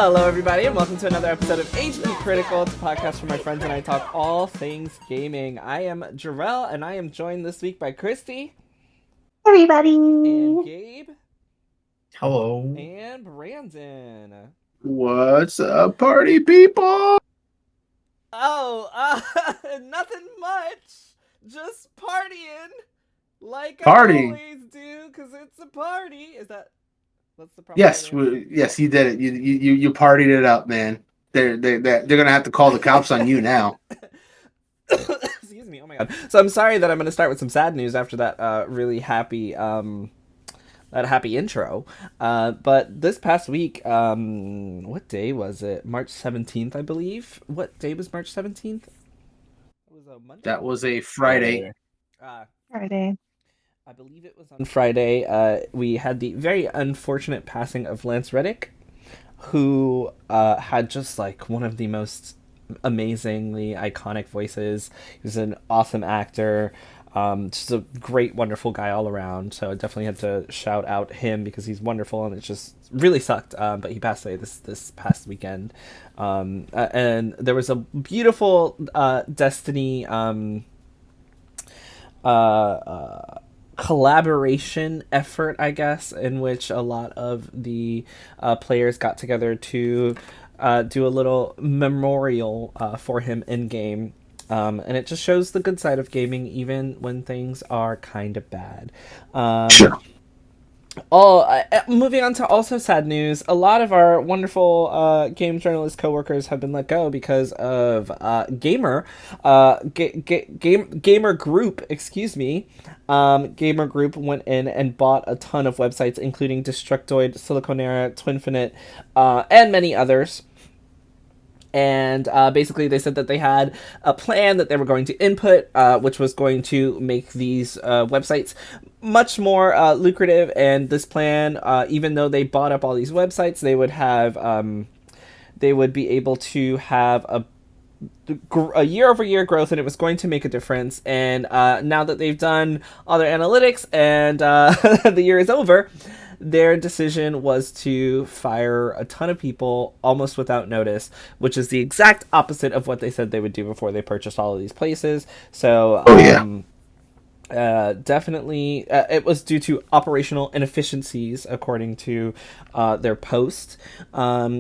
Hello, everybody, and welcome to another episode of HP Critical. It's a podcast where my friends and I talk all things gaming. I am Jerel, and I am joined this week by Kristie. Everybody. And Gabe. Hello. And Brandon. What's up, party people? Oh, nothing much. Just partying. Like Party. I always do, because it's a party. That's the problem? Yes, you did it. You partied it up, man. They're gonna have to call the cops on you now. Excuse me. Oh my god. So I'm sorry that I'm going to start with some sad news after that really happy intro. But this past week, what day was it? March 17th, I believe. What day was March 17th? It was a Monday. That was a Friday. Friday. I believe it was on Friday. We had the very unfortunate passing of Lance Reddick, who had just like one of the most amazingly iconic voices. He was an awesome actor, just a great, wonderful guy all around. So I definitely had to shout out him because he's wonderful, and it just really sucked. But he passed away this past weekend, and there was a beautiful Destiny collaboration effort, I guess, in which a lot of the players got together to do a little memorial for him in game. And it just shows the good side of gaming, even when things are kind of bad. Sure. Moving on to also sad news, a lot of our wonderful game journalist coworkers have been let go because of Gamur Group, excuse me. Gamur Group went in and bought a ton of websites, including Destructoid, Siliconera, Twinfinite, and many others. And basically they said that they had a plan that they were going to input, which was going to make these websites much more lucrative. And this plan, even though they bought up all these websites, they would be able to have a year-over-year growth, and it was going to make a difference. And now that they've done all their analytics and the year is over, their decision was to fire a ton of people almost without notice, which is the exact opposite of what they said they would do before they purchased all of these places. So, definitely, it was due to operational inefficiencies, according to their post,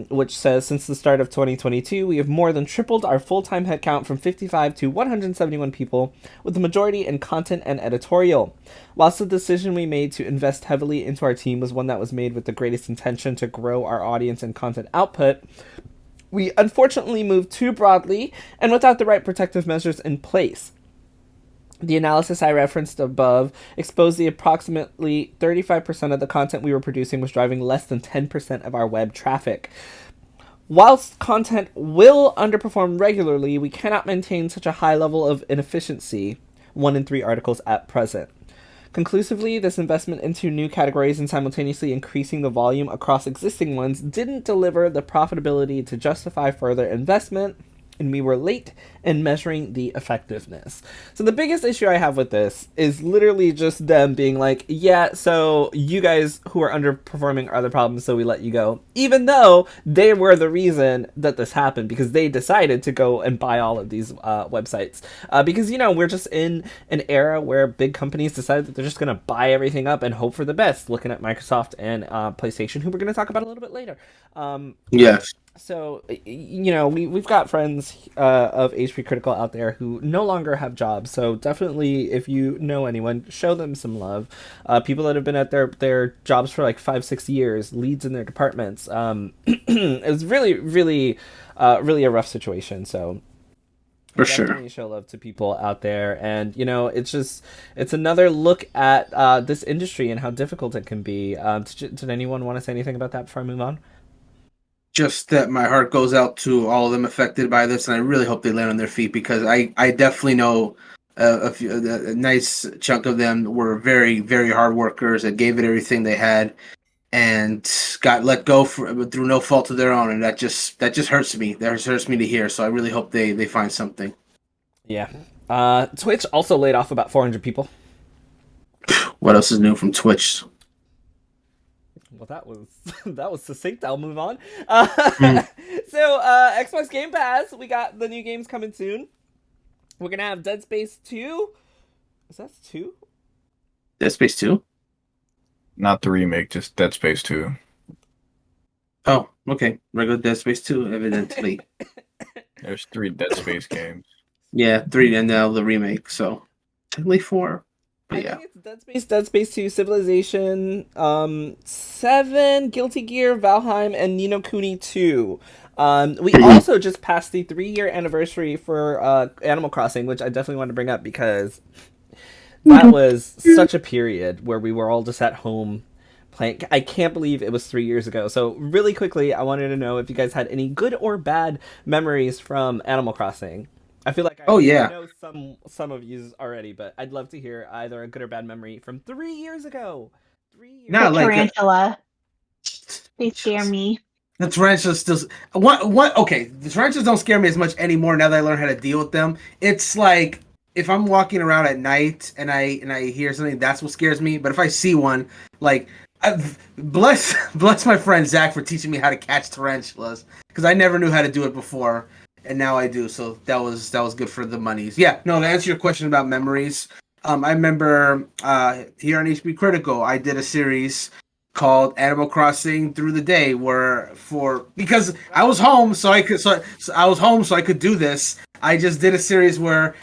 which says, since the start of 2022, we have more than tripled our full-time headcount from 55 to 171 people, with the majority in content and editorial. Whilst the decision we made to invest heavily into our team was one that was made with the greatest intention to grow our audience and content output, we unfortunately moved too broadly and without the right protective measures in place. The analysis I referenced above exposed the approximately 35% of the content we were producing was driving less than 10% of our web traffic. Whilst content will underperform regularly, we cannot maintain such a high level of inefficiency, 1 in 3 articles at present. Conclusively, this investment into new categories and simultaneously increasing the volume across existing ones didn't deliver the profitability to justify further investment, and we were late in measuring the effectiveness. So the biggest issue I have with this is literally just them being like, yeah, so you guys who are underperforming are the problem, so we let you go. Even though they were the reason that this happened, because they decided to go and buy all of these websites. Because, we're just in an era where big companies decide that they're just going to buy everything up and hope for the best, looking at Microsoft and PlayStation, who we're going to talk about a little bit later. Yes. So, we've got friends of HP Critical out there who no longer have jobs. So definitely, if you know anyone, show them some love. People that have been at their jobs for like 5-6 years, leads in their departments. It was really, really, really a rough situation. So for sure, definitely show love to people out there. And, it's another look at this industry and how difficult it can be. Did anyone want to say anything about that before I move on? Just that my heart goes out to all of them affected by this, and I really hope they land on their feet, because I definitely know a nice chunk of them were very, very hard workers that gave it everything they had and got let go through no fault of their own, and that just hurts me. That hurts me to hear. So I really hope they find something. Yeah. Twitch also laid off about 400 people. What else is new from Twitch? well, that was that was succinct. I'll move on. Mm. So, Xbox Game Pass, we got the new games coming soon. We're gonna have Dead Space 2. Is that 2? Dead Space 2? Not the remake, just Dead Space 2. Oh, okay. Regular Dead Space 2, evidently. There's 3 Dead Space games. Yeah, 3 and now the remake, so technically 4. But I yeah. think it's Dead Space 2, Civilization 7, Guilty Gear, Valheim, and Ni no Kuni 2. We also just passed the 3-year anniversary for Animal Crossing, which I definitely want to bring up because that was such a period where we were all just at home playing. I can't believe it was 3 years ago. So really quickly, I wanted to know if you guys had any good or bad memories from Animal Crossing. I feel like I know some of you already, but I'd love to hear either a good or bad memory from 3 years ago. 3 years. No, The like tarantula. They scare me. the tarantulas still. What? Okay, the tarantulas don't scare me as much anymore now that I learned how to deal with them. It's like if I'm walking around at night and I hear something, that's what scares me. But if I see one, like bless my friend Zach for teaching me how to catch tarantulas because I never knew how to do it before. And now I do, so that was good for the monies. Yeah, no, to answer your question about memories, I remember here on HB Critical, I did a series called Animal Crossing Through the Day, because I was home, so I could do this. I just did a series where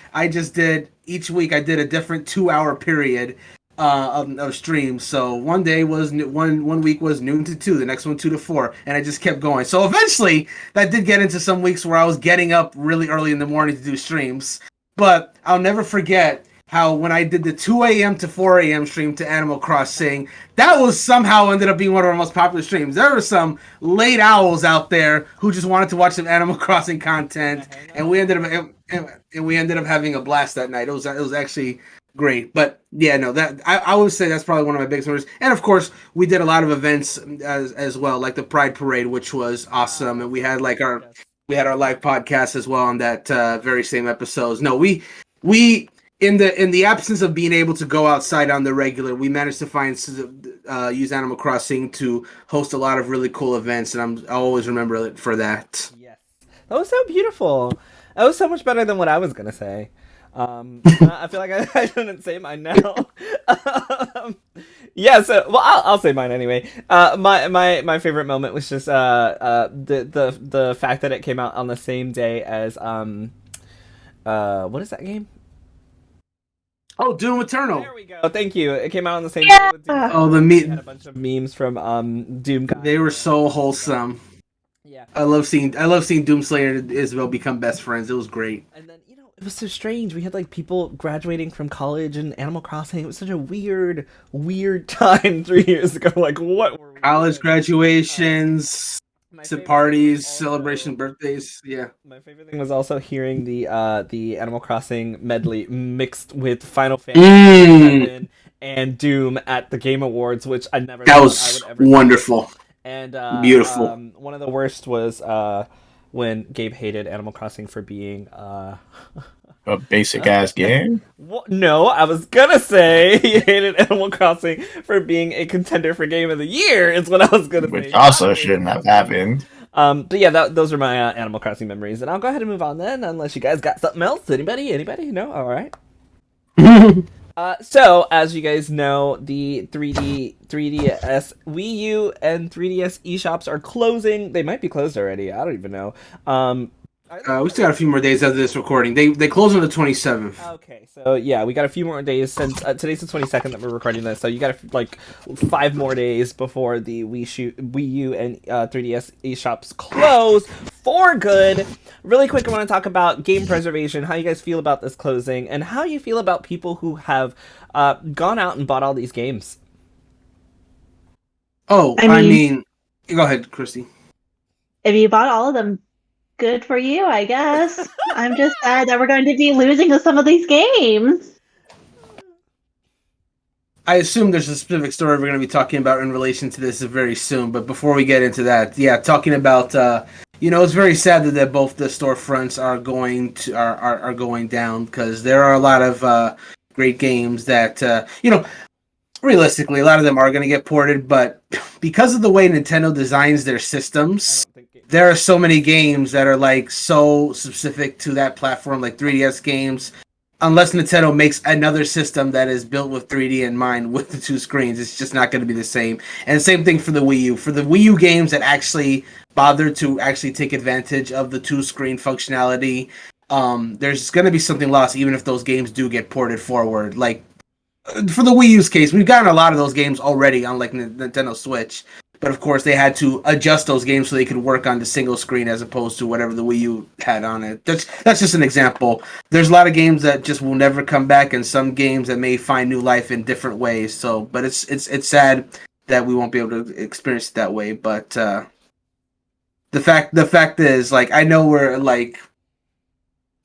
each week I did a different 2-hour period of streams. So one day was one week was noon to 2, the next one 2 to 4, and I just kept going. So eventually, that did get into some weeks where I was getting up really early in the morning to do streams. But I'll never forget how when I did the 2 a.m. to 4 a.m. stream to Animal Crossing, that was somehow ended up being one of our most popular streams. There were some late owls out there who just wanted to watch some Animal Crossing content, and we ended up having a blast that night. It was actually great. But yeah, no, that I would say that's probably one of my biggest memories. And of course, we did a lot of events as well, like the Pride Parade, which was awesome, and we had our live podcast as well on that very same episodes. No, we in the absence of being able to go outside on the regular, we managed to use Animal Crossing to host a lot of really cool events, and I'll always remember it for that. Yes, that was so beautiful. That was so much better than what I was gonna say. I feel like I shouldn't say mine now. Yeah, so I'll say mine anyway. My favorite moment was just the fact that it came out on the same day as what is that game? Oh, Doom Eternal. There we go. Thank you. It came out on the same day with Doom Eternal. Oh, We had a bunch of memes from Doom guys. They were so wholesome. Yeah. I love seeing Doomslayer and Isabel become best friends. It was great. And then it was so strange. We had like people graduating from college and Animal Crossing. It was such a weird time 3 years ago. Like, what were we College doing? graduations, My to favorite parties, thing also- celebration, birthdays. Yeah. My favorite thing was also hearing the Animal Crossing medley mixed with Final Fantasy VII and Doom at the Game Awards, which I never That thought was I would ever see. wonderful. And Beautiful. One of the worst was when Gabe hated Animal Crossing for being A basic ass game? no, I was gonna say he hated Animal Crossing for being a contender for Game of the Year. Is what I was gonna say. Which also shouldn't have happened. But yeah, those are my Animal Crossing memories, and I'll go ahead and move on then, unless you guys got something else. Anybody? No? All right. So, as you guys know, the 3DS, Wii U, and 3DS eShops are closing. They might be closed already. I don't even know. We still got a few more days after this recording. They close on the 27th. Okay, so yeah, we got a few more days since today's the 22nd that we're recording this. So you got like 5 more days before the Wii U and 3DS eShops close for good. Really quick, I want to talk about game preservation. How you guys feel about this closing, and how you feel about people who have gone out and bought all these games. Oh, I mean, go ahead, Kristie. If you bought all of them, good for you, I guess. I'm just sad that we're going to be losing to some of these games. I assume there's a specific story we're going to be talking about in relation to this very soon. But before we get into that, yeah, talking about, it's very sad that both the storefronts are going down because there are a lot of great games that, realistically, a lot of them are going to get ported, but because of the way Nintendo designs their systems, there are so many games that are like so specific to that platform, like 3DS games. Unless Nintendo makes another system that is built with 3D in mind with the two screens, it's just not going to be the same. And same thing for the Wii U. For the Wii U games that actually bother to actually take advantage of the two screen functionality, there's going to be something lost, even if those games do get ported forward. Like for the Wii U's case, we've gotten a lot of those games already on like Nintendo Switch. But of course, they had to adjust those games so they could work on the single screen as opposed to whatever the Wii U had on it. That's just an example. There's a lot of games that just will never come back, and some games that may find new life in different ways. So, but it's sad that we won't be able to experience it that way. But the fact is, like, I know we're like,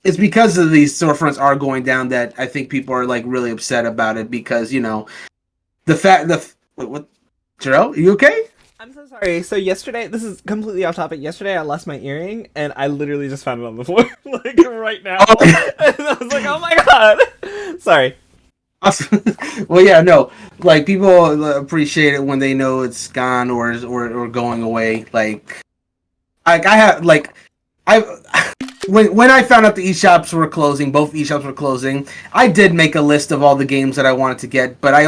it's because of these storefronts are going down that I think people are like really upset about it because wait, what? Jerel, are you okay? I'm so sorry. So yesterday, this is completely off topic. Yesterday, I lost my earring, and I literally just found it on the floor, like right now. And I was like, "Oh my god!" Sorry. Awesome. Well, yeah, no. Like people appreciate it when they know it's gone or going away. Like I have like I when I found out the eShops were closing, both eShops were closing, I did make a list of all the games that I wanted to get, but I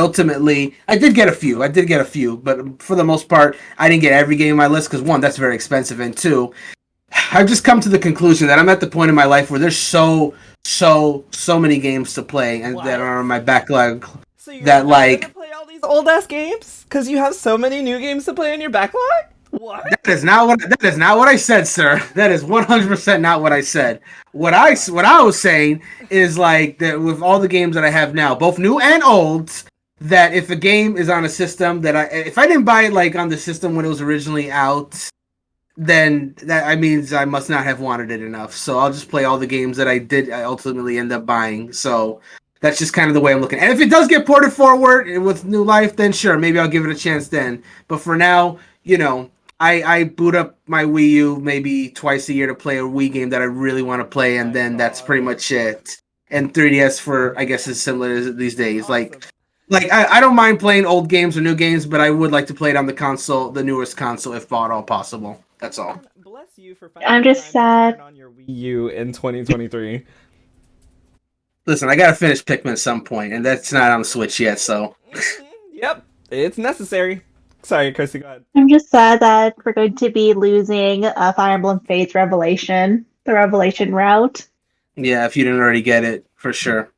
did get a few, but for the most part, I didn't get every game on my list because one, that's very expensive, and two, I've just come to the conclusion that I'm at the point in my life where there's so many games to play and that are on my backlog. So you're that not like gonna play all these old ass games because you have so many new games to play in your backlog. What? That is not what I said, sir. That is 100% not what I said. What I was saying is like that with all the games that I have now, both new and old, that if a game is on a system that if I didn't buy it like on the system when it was originally out, then that means I must not have wanted it enough. So I'll just play all the games that I ultimately end up buying. So that's just kind of the way I'm looking. And if it does get ported forward with new life, then sure, maybe I'll give it a chance then. But for now, I boot up my Wii U maybe twice a year to play a Wii game that I really want to play, and then that's pretty much it. And 3DS I guess is similar as these days. Awesome. Like I don't mind playing old games or new games, but I would like to play it on the console, the newest console, if at all possible. That's all. Bless you for I'm just sad. turn on your Wii U in 2023. Listen, I gotta finish Pikmin at some point, and that's not on the Switch yet, so. Yep, it's necessary. Sorry, Kristie, go ahead. I'm just sad that we're going to be losing Fire Emblem Fates Revelation, the Revelation route. Yeah, if you didn't already get it, for sure.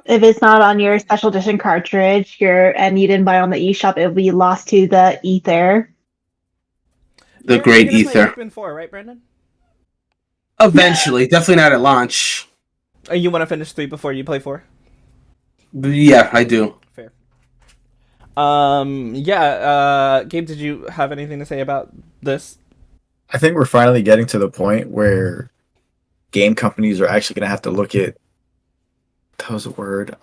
If it's not on your special edition cartridge, and you didn't buy it on the eShop, it'll be lost to the ether. The great ether. Pikmin 4, right, Brandon? Eventually, definitely not at launch. You want to finish 3 before you play 4? But yeah, I do. Fair. Gabe, did you have anything to say about this? I think we're finally getting to the point where game companies are actually going to have to look at. That was a word.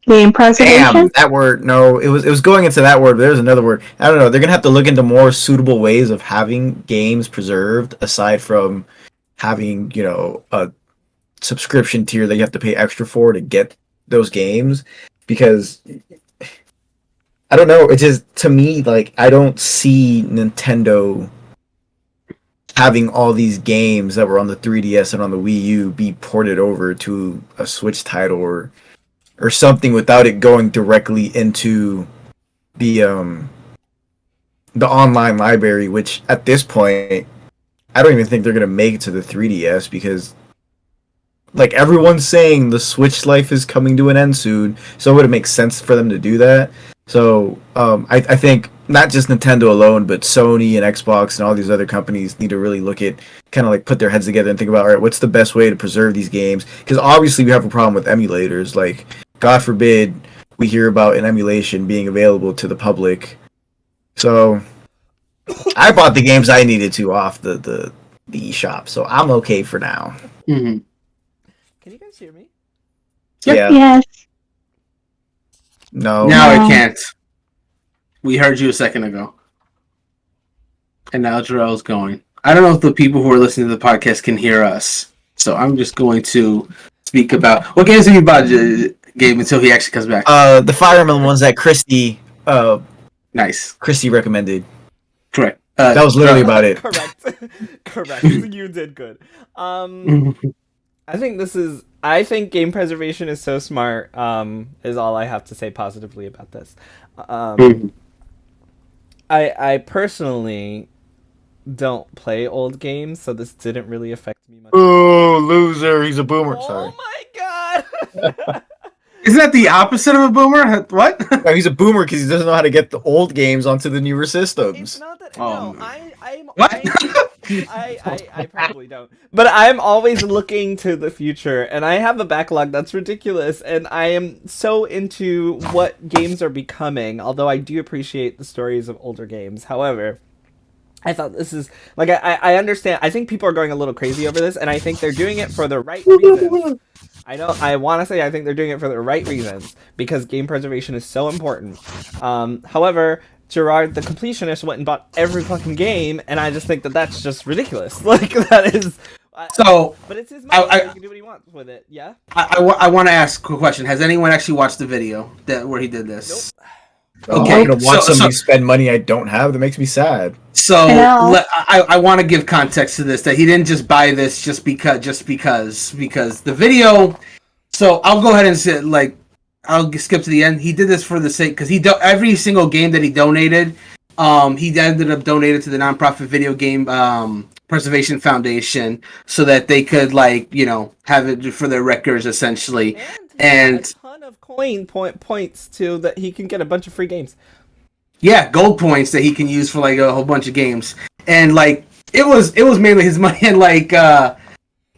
Game preservation? Damn, that word. No, it was going into that word, but there's another word. I don't know. They're going to have to look into more suitable ways of having games preserved aside from having, a subscription tier that you have to pay extra for to get those games. Because I don't know, it just, to me, like, I don't see Nintendo having all these games that were on the 3DS and on the Wii U be ported over to a Switch title or something without it going directly into the online library, which at this point I don't even think they're gonna make it to the 3DS because like everyone's saying the Switch life is coming to an end soon, so it would make sense for them to do that. So I think not just Nintendo alone, but Sony and Xbox and all these other companies need to really look at, kind of like put their heads together and think about, all right, what's the best way to preserve these games? Because obviously we have a problem with emulators. Like, God forbid we hear about an emulation being available to the public. So I bought the games I needed to off the eShop, so I'm okay for now. Mm-hmm. Can you guys hear me? Yeah. Yes. No. Now I can't. We heard you a second ago. And now Jerel's going. I don't know if the people who are listening to the podcast can hear us. So I'm just going to speak about... What games have you bought, Gabe, until he actually comes back. The Fire Emblem ones that Kristie Nice. Kristie recommended. Correct. That was literally about it. Correct. You did good. I think game preservation is so smart, is all I have to say positively about this. I personally don't play old games, so this didn't really affect me much. Oh, loser! He's a boomer. Sorry. Oh my god! Isn't that the opposite of a boomer? What? No, he's a boomer because he doesn't know how to get the old games onto the newer It's systems. not that. Oh, No, man. What? I probably don't. But I'm always looking to the future, and I have a backlog that's ridiculous, and I am so into what games are becoming, although I do appreciate the stories of older games. However, I thought this is, like, I understand. I think people are going a little crazy over this, and I think they're doing it for the right reasons. I want to say I think they're doing it for the right reasons, because game preservation is so important. However, Gerard, the completionist, went and bought every fucking game, and I just think that that's just ridiculous. Like, that is... So, but it's his money, so he can do what he wants with it, yeah? I want to ask a question. Has anyone actually watched the video where he did this? Nope. Okay, I'm gonna watch somebody spend money I don't have. That makes me sad. So I want to give context to this, that he didn't just buy this just because the video. So I'll go ahead and say, like, I'll skip to the end. He did this for the sake, because every single game that he donated, he ended up donated to the nonprofit video game preservation foundation, so that they could, like, you know, have it for their records essentially. And a ton of points too, that he can get a bunch of free games. Yeah, gold points that he can use for, like, a whole bunch of games. And, like, it was mainly his money, and like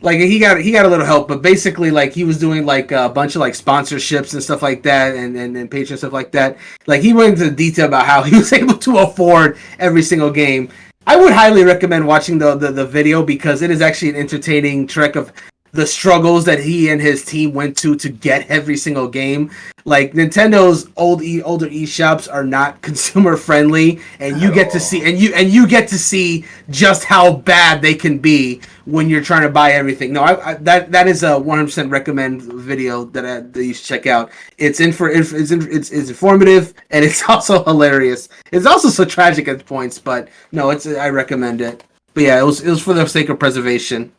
he got a little help, but basically, like, he was doing, like, a bunch of, like, sponsorships and stuff like that, and Patreon stuff like that. Like, he went into detail about how he was able to afford every single game. I would highly recommend watching the video, because it is actually an entertaining trek of the struggles that he and his team went to get every single game. Like, Nintendo's older eShops are not consumer friendly, and you get to see you get to see just how bad they can be when you're trying to buy everything. No, that is a 100% recommend video that you should check out. It's informative, and it's also hilarious. It's also so tragic at points, but no, I recommend it. But yeah, it was for the sake of preservation.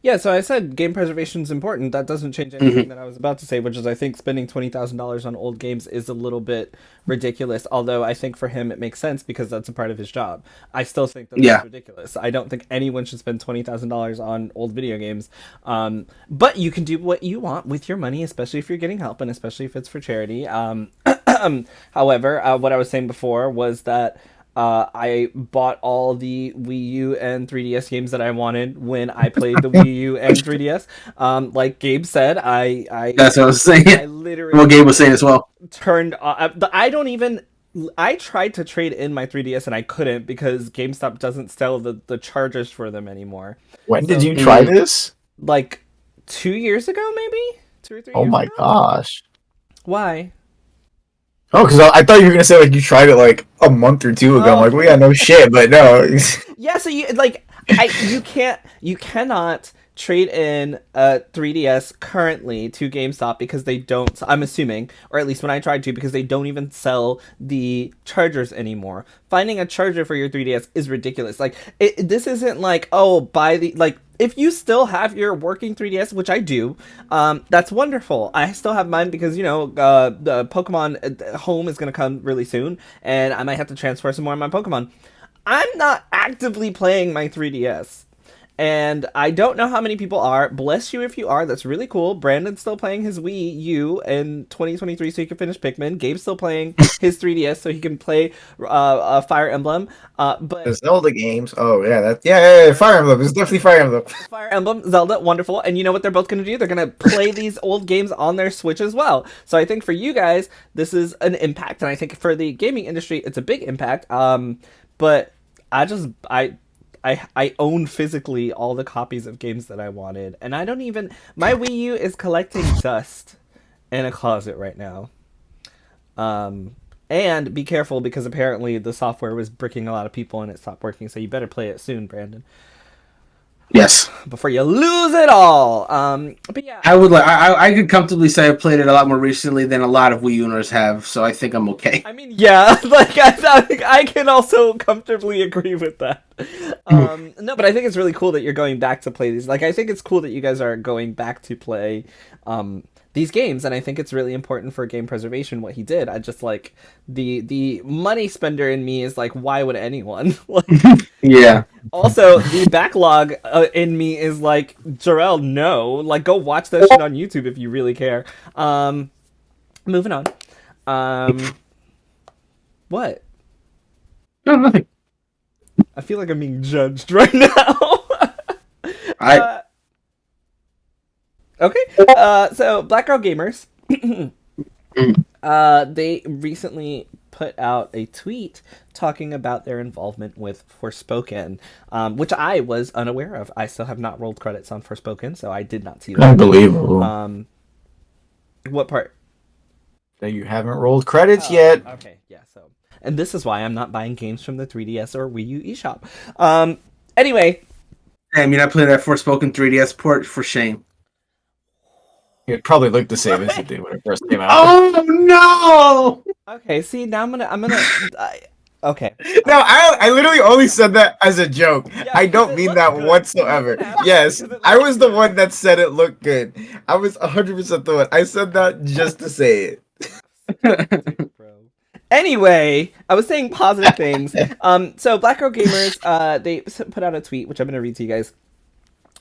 Yeah, so I said game preservation is important. That doesn't change anything that I was about to say, which is I think spending $20,000 on old games is a little bit ridiculous, although I think for him it makes sense because that's a part of his job. I still think that's ridiculous. I don't think anyone should spend $20,000 on old video games. But you can do what you want with your money, especially if you're getting help and especially if it's for charity. However, what I was saying before was that I bought all the Wii U and 3DS games that I wanted when I played the Wii U and 3DS. Like Gabe said, that's what I was saying. I literally what Gabe was saying as well. I tried to trade in my 3DS and I couldn't because GameStop doesn't sell the chargers for them anymore. When did you try this? Like 2 years ago, maybe 2 or 3 years ago. Oh my gosh! Why? Oh, because I thought you were gonna say, like, you tried it like a month or two ago. I'm like, well, yeah, no shit, but no. Yeah, so you cannot trade in a 3DS currently to GameStop because they don't. I'm assuming, or at least when I tried to, because they don't even sell the chargers anymore. Finding a charger for your 3DS is ridiculous. Like, this isn't like, oh, buy the, like, if you still have your working 3DS, which I do, that's wonderful. I still have mine because, you know, the Pokemon Home is going to come really soon, and I might have to transfer some more of my Pokemon. I'm not actively playing my 3DS. And I don't know how many people are. Bless you if you are. That's really cool. Brandon's still playing his Wii U in 2023 so he can finish Pikmin. Gabe's still playing his 3DS so he can play Fire Emblem. But the Zelda games. Oh, yeah. Fire Emblem. It's definitely Fire Emblem. Fire Emblem, Zelda, wonderful. And you know what they're both going to do? They're going to play these old games on their Switch as well. So I think for you guys, this is an impact. And I think for the gaming industry, it's a big impact. But I own physically all the copies of games that I wanted, and I don't even... My Wii U is collecting dust in a closet right now. And be careful, because apparently the software was bricking a lot of people and it stopped working, so you better play it soon, Brandon. Yes. before you lose it all. But yeah, I could comfortably say I've played it a lot more recently than a lot of Wii U owners have, so I think I'm okay. I mean, yeah, like I can also comfortably agree with that. No, but I think it's really cool that you're going back to play these. Like, I think it's cool that you guys are going back to play these games, and I think it's really important for game preservation what he did. I just like the money spender in me is like, why would anyone? Like, Yeah. also, the backlog in me is like, Jerel, no, like go watch that shit on YouTube if you really care. Moving on. What? No, nothing. I feel like I'm being judged right now. Okay. So Black Girl Gamers, they recently put out a tweet talking about their involvement with Forspoken, which I was unaware of. I still have not rolled credits on Forspoken, so I did not see that. Unbelievable. What part? That you haven't rolled credits yet. Okay, yeah. So, and this is why I'm not buying games from the 3DS or Wii U eShop. Anyway. Damn, you're not playing that Forspoken 3DS port? For shame. It probably looked the same as it did when it first came out. Oh no! Okay, see, now I'm gonna. Okay. No, I literally only said that as a joke. Yeah, I don't it mean looked that good. whatsoever. Yes, I was the one that said it looked good. I was 100% the one. I said that just to say it. Anyway, I was saying positive things. So Black Girl Gamers, they put out a tweet, which I'm gonna read to you guys.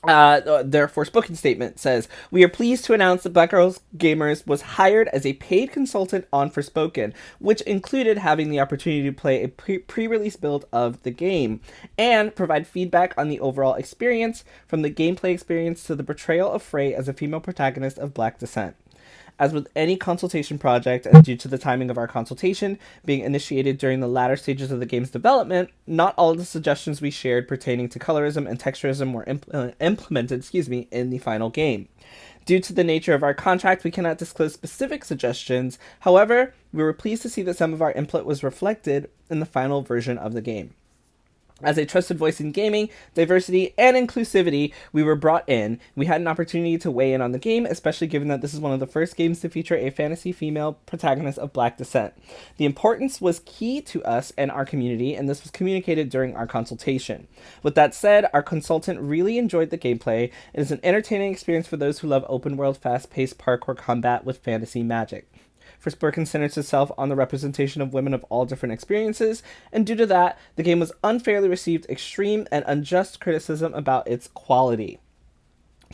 Their Forspoken statement says, "We are pleased to announce that Black Girls Gamers was hired as a paid consultant on Forspoken, which included having the opportunity to play a pre-release build of the game and provide feedback on the overall experience, from the gameplay experience to the portrayal of Frey as a female protagonist of Black descent. As with any consultation project, and due to the timing of our consultation being initiated during the latter stages of the game's development, not all of the suggestions we shared pertaining to colorism and texturism were implemented in the final game. Due to the nature of our contract, we cannot disclose specific suggestions. However, we were pleased to see that some of our input was reflected in the final version of the game. As a trusted voice in gaming, diversity, and inclusivity, we were brought in. We had an opportunity to weigh in on the game, especially given that this is one of the first games to feature a fantasy female protagonist of Black descent. The importance was key to us and our community, and this was communicated during our consultation. With that said, our consultant really enjoyed the gameplay. It is an entertaining experience for those who love open-world, fast-paced parkour combat with fantasy magic. Forspoken centers itself on the representation of women of all different experiences, and due to that, the game was unfairly received extreme and unjust criticism about its quality.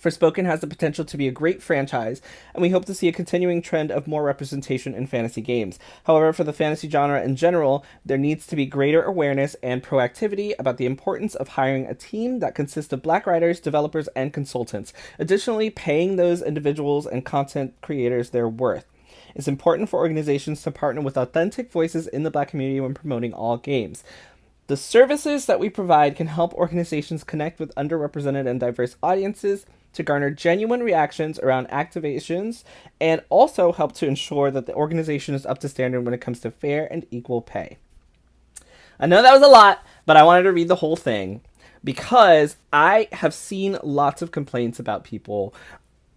Forspoken has the potential to be a great franchise, and we hope to see a continuing trend of more representation in fantasy games. However, for the fantasy genre in general, there needs to be greater awareness and proactivity about the importance of hiring a team that consists of Black writers, developers, and consultants. Additionally, paying those individuals and content creators their worth. It's important for organizations to partner with authentic voices in the Black community when promoting all games. The services that we provide can help organizations connect with underrepresented and diverse audiences to garner genuine reactions around activations, and also help to ensure that the organization is up to standard when it comes to fair and equal pay." I know that was a lot, but I wanted to read the whole thing because I have seen lots of complaints about people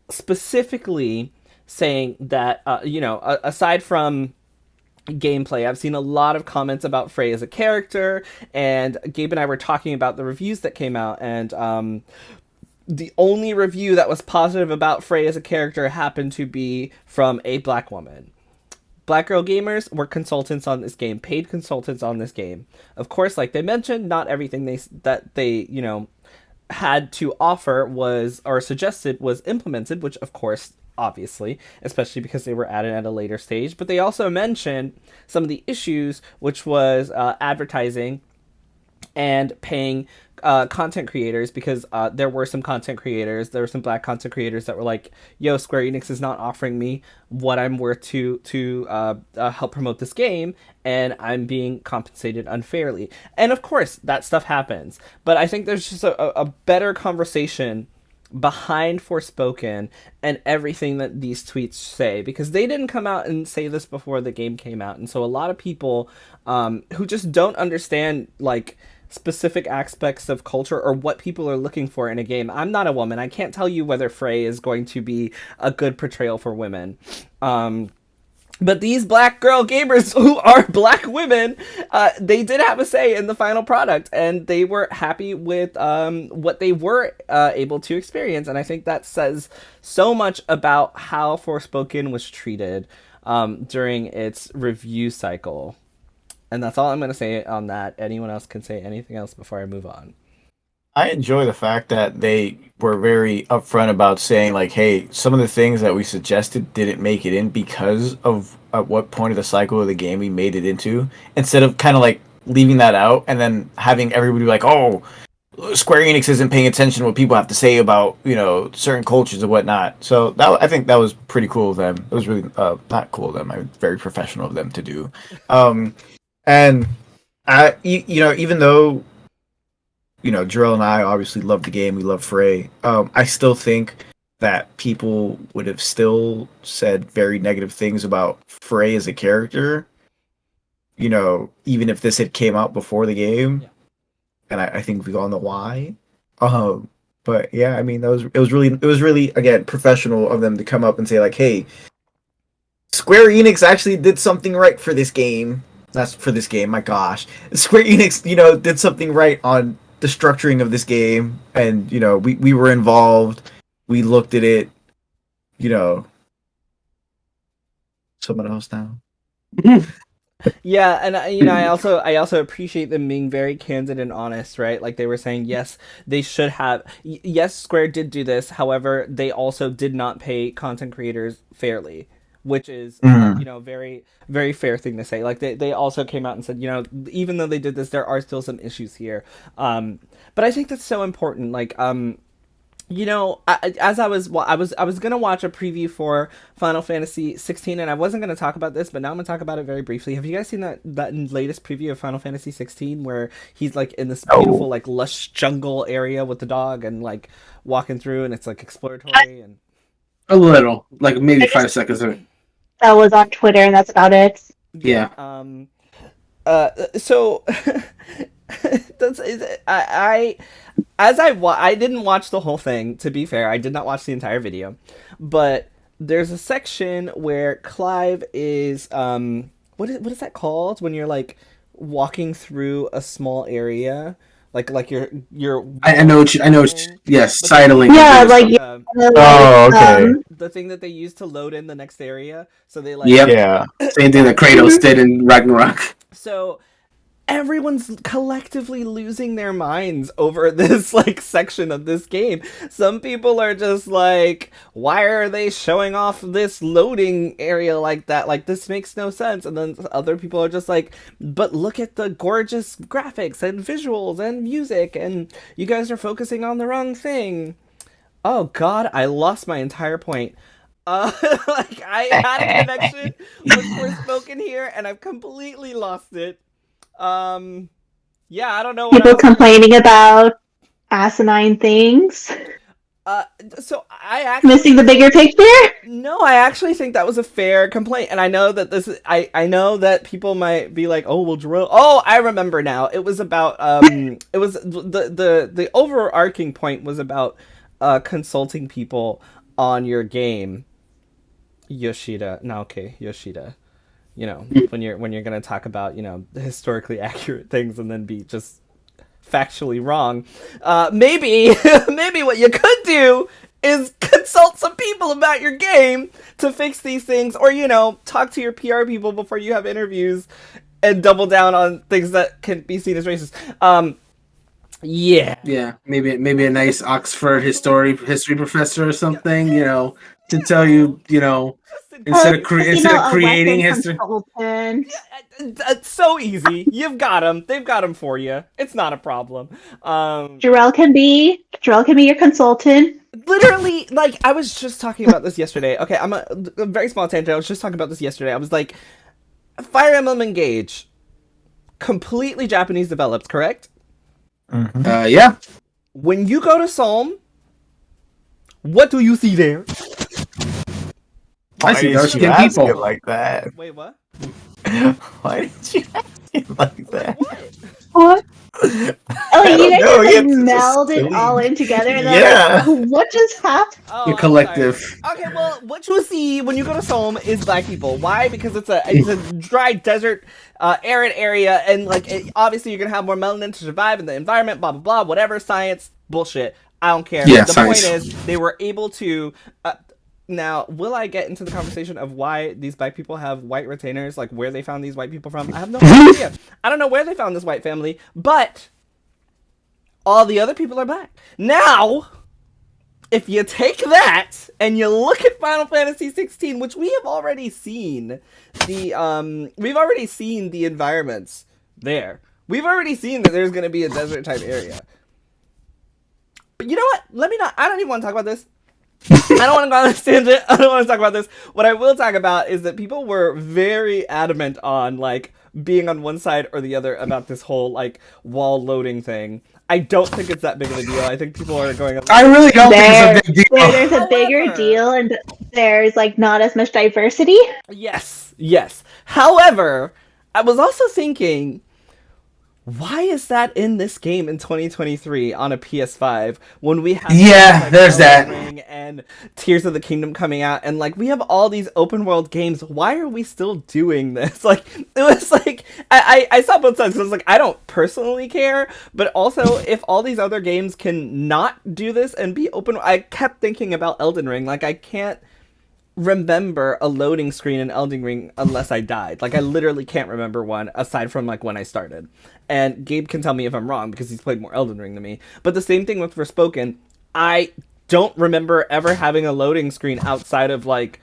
specifically saying that, aside from gameplay, I've seen a lot of comments about Frey as a character, and Gabe and I were talking about the reviews that came out, and the only review that was positive about Frey as a character happened to be from a Black woman. Black Girl Gamers were consultants on this game, paid consultants on this game. Of course, like they mentioned, not everything they had to offer was, or suggested, was implemented, which of course, obviously, especially because they were added at a later stage. But they also mentioned some of the issues, which was advertising and paying content creators, because there were some Black content creators that were like, yo, Square Enix is not offering me what I'm worth to help promote this game, and I'm being compensated unfairly. And of course, that stuff happens. But I think there's just a better conversation behind Forspoken and everything that these tweets say, because they didn't come out and say this before the game came out, and so a lot of people who just don't understand like specific aspects of culture or what people are looking for in a game. I'm not a woman. I can't tell you whether Frey is going to be a good portrayal for women. But these black girl gamers who are black women, they did have a say in the final product, and they were happy with what they were able to experience. And I think that says so much about how Forspoken was treated during its review cycle. And that's all I'm going to say on that. Anyone else can say anything else before I move on. I enjoy the fact that they were very upfront about saying, like, hey, some of the things that we suggested didn't make it in because of at what point of the cycle of the game we made it into, instead of kind of like leaving that out and then having everybody be like, oh, Square Enix isn't paying attention to what people have to say about, certain cultures and whatnot. So I think that was pretty cool of them. It was really not cool of them. Very professional of them to do. And even though Jerel and I obviously love the game. We love Frey. I still think that people would have still said very negative things about Frey as a character. Even if this had came out before the game, Yeah. and I think we all know why. But yeah, I mean, it was really again professional of them to come up and say like, hey, Square Enix actually did something right for this game. That's for this game. My gosh, Square Enix, did something right on the structuring of this game, and we were involved. We looked at it. Someone else now. Yeah, and I also appreciate them being very candid and honest, right? Like they were saying, yes, they should have. Yes, Square did do this. However, they also did not pay content creators fairly, which is very, very fair thing to say. Like they also came out and said, even though they did this, there are still some issues here. But I think that's so important. Like as I was gonna watch a preview for Final Fantasy 16, and I wasn't gonna talk about this, but now I'm gonna talk about it very briefly. Have you guys seen that latest preview of Final Fantasy 16 where he's like in this beautiful like lush jungle area with the dog and like walking through, and it's like exploratory and a little, like maybe 5 seconds of it. That was on Twitter, and that's about it. Yeah. So that's I didn't watch the whole thing, to be fair. I did not watch the entire video. But there's a section where Clive is what is that called when you're like walking through a small area? Like you're I know yes, sidling. Yeah, like okay. The thing that they use to load in the next area. So they like Yep. Yeah. Same thing that Kratos did in Ragnarok. So everyone's collectively losing their minds over this like section of this game. Some people are just like, why are they showing off this loading area like that? Like, this makes no sense. And then other people are just like, but look at the gorgeous graphics and visuals and music, and you guys are focusing on the wrong thing. Oh god, I lost my entire point. Like I had a connection with Forspoken here, and I've completely lost it. Yeah, I don't know what people complaining about asinine things. So I actually Missing the bigger picture? No, I actually think that was a fair complaint, and I know that I know that people might be like, oh well, Jerel. Oh, I remember now. It was about it was the overarching point was about consulting people on your game. Yoshida. When you're gonna talk about historically accurate things and then be just factually wrong, maybe what you could do is consult some people about your game to fix these things, or talk to your PR people before you have interviews and double down on things that can be seen as racist. Yeah, maybe a nice Oxford history professor or something, to tell you, instead of creating history. It's so easy. You've got them. They've got them for you. It's not a problem. Jerel can be your consultant. Literally, like, I was just talking about this yesterday. Okay, I'm a very small tangent. I was just talking about this yesterday. I was like, Fire Emblem Engage, completely Japanese developed, correct? Mm-hmm. Yeah. When you go to Solm, what do you see there? I see dark-skinned people like that. Wait, what? Why did you ask it like that? What? Oh, I you don't guys know, just yeah, like it's just melded silly. all in together, and Yeah. they're like, what just happened? Oh, The I'm collective. sorry. Okay, well, what you see when you go to Somme is black people. Why? Because it's a dry desert, arid area, and like obviously you're gonna have more melanin to survive in the environment. Blah blah blah. Whatever science bullshit. I don't care. Yeah, the science. point is they were able to. Now, will I get into the conversation of why these black people have white retainers? Like where they found these white people from? I have no idea. I don't know where they found this white family, but all the other people are black. Now, if you take that and you look at Final Fantasy 16, which we have already seen we've already seen the environments there. We've already seen that there's going to be a desert type area. But you know what? I don't even want to talk about this. I don't want to go on this tangent. I don't want to talk about this. What I will talk about is that people were very adamant on like being on one side or the other about this whole like wall loading thing. I don't think it's that big of a deal. I think people are going. I really don't think it's a big deal. There's a bigger However- deal, and there's like not as much diversity. Yes. However, I was also thinking, why is that in this game in 2023 on a PS5 when we have Yeah, like there's Elden that. Ring and Tears of the Kingdom coming out, and like we have all these open world games? Why are we still doing this? Like it was like I saw both sides. I was like, I don't personally care, but also if all these other games can not do this and be open, I kept thinking about Elden Ring. Like I can't remember a loading screen in Elden Ring unless I died. Like I literally can't remember one aside from like when I started. And Gabe can tell me if I'm wrong because he's played more Elden Ring than me. But the same thing with Forspoken. I don't remember ever having a loading screen outside of like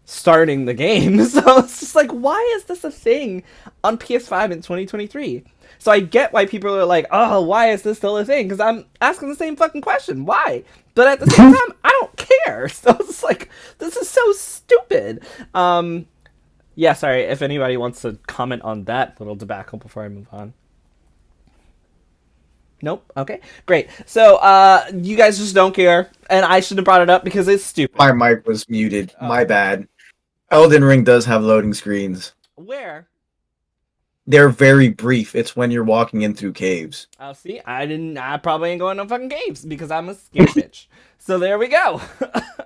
starting the game. So it's just like, why is this a thing on PS5 in 2023? So I get why people are like, oh, why is this still a thing? Because I'm asking the same fucking question. Why? But at the same time, I don't care. So it's like, this is so stupid. Yeah, sorry, if anybody wants to comment on that little debacle before I move on. Nope. Okay, great. So, you guys just don't care, and I should have brought it up because it's stupid. My mic was muted. Oh. My bad. Elden Ring does have loading screens. Where? They're very brief. It's when you're walking in through caves. Oh, see, I probably ain't going no fucking caves because I'm a scared bitch. So there we go.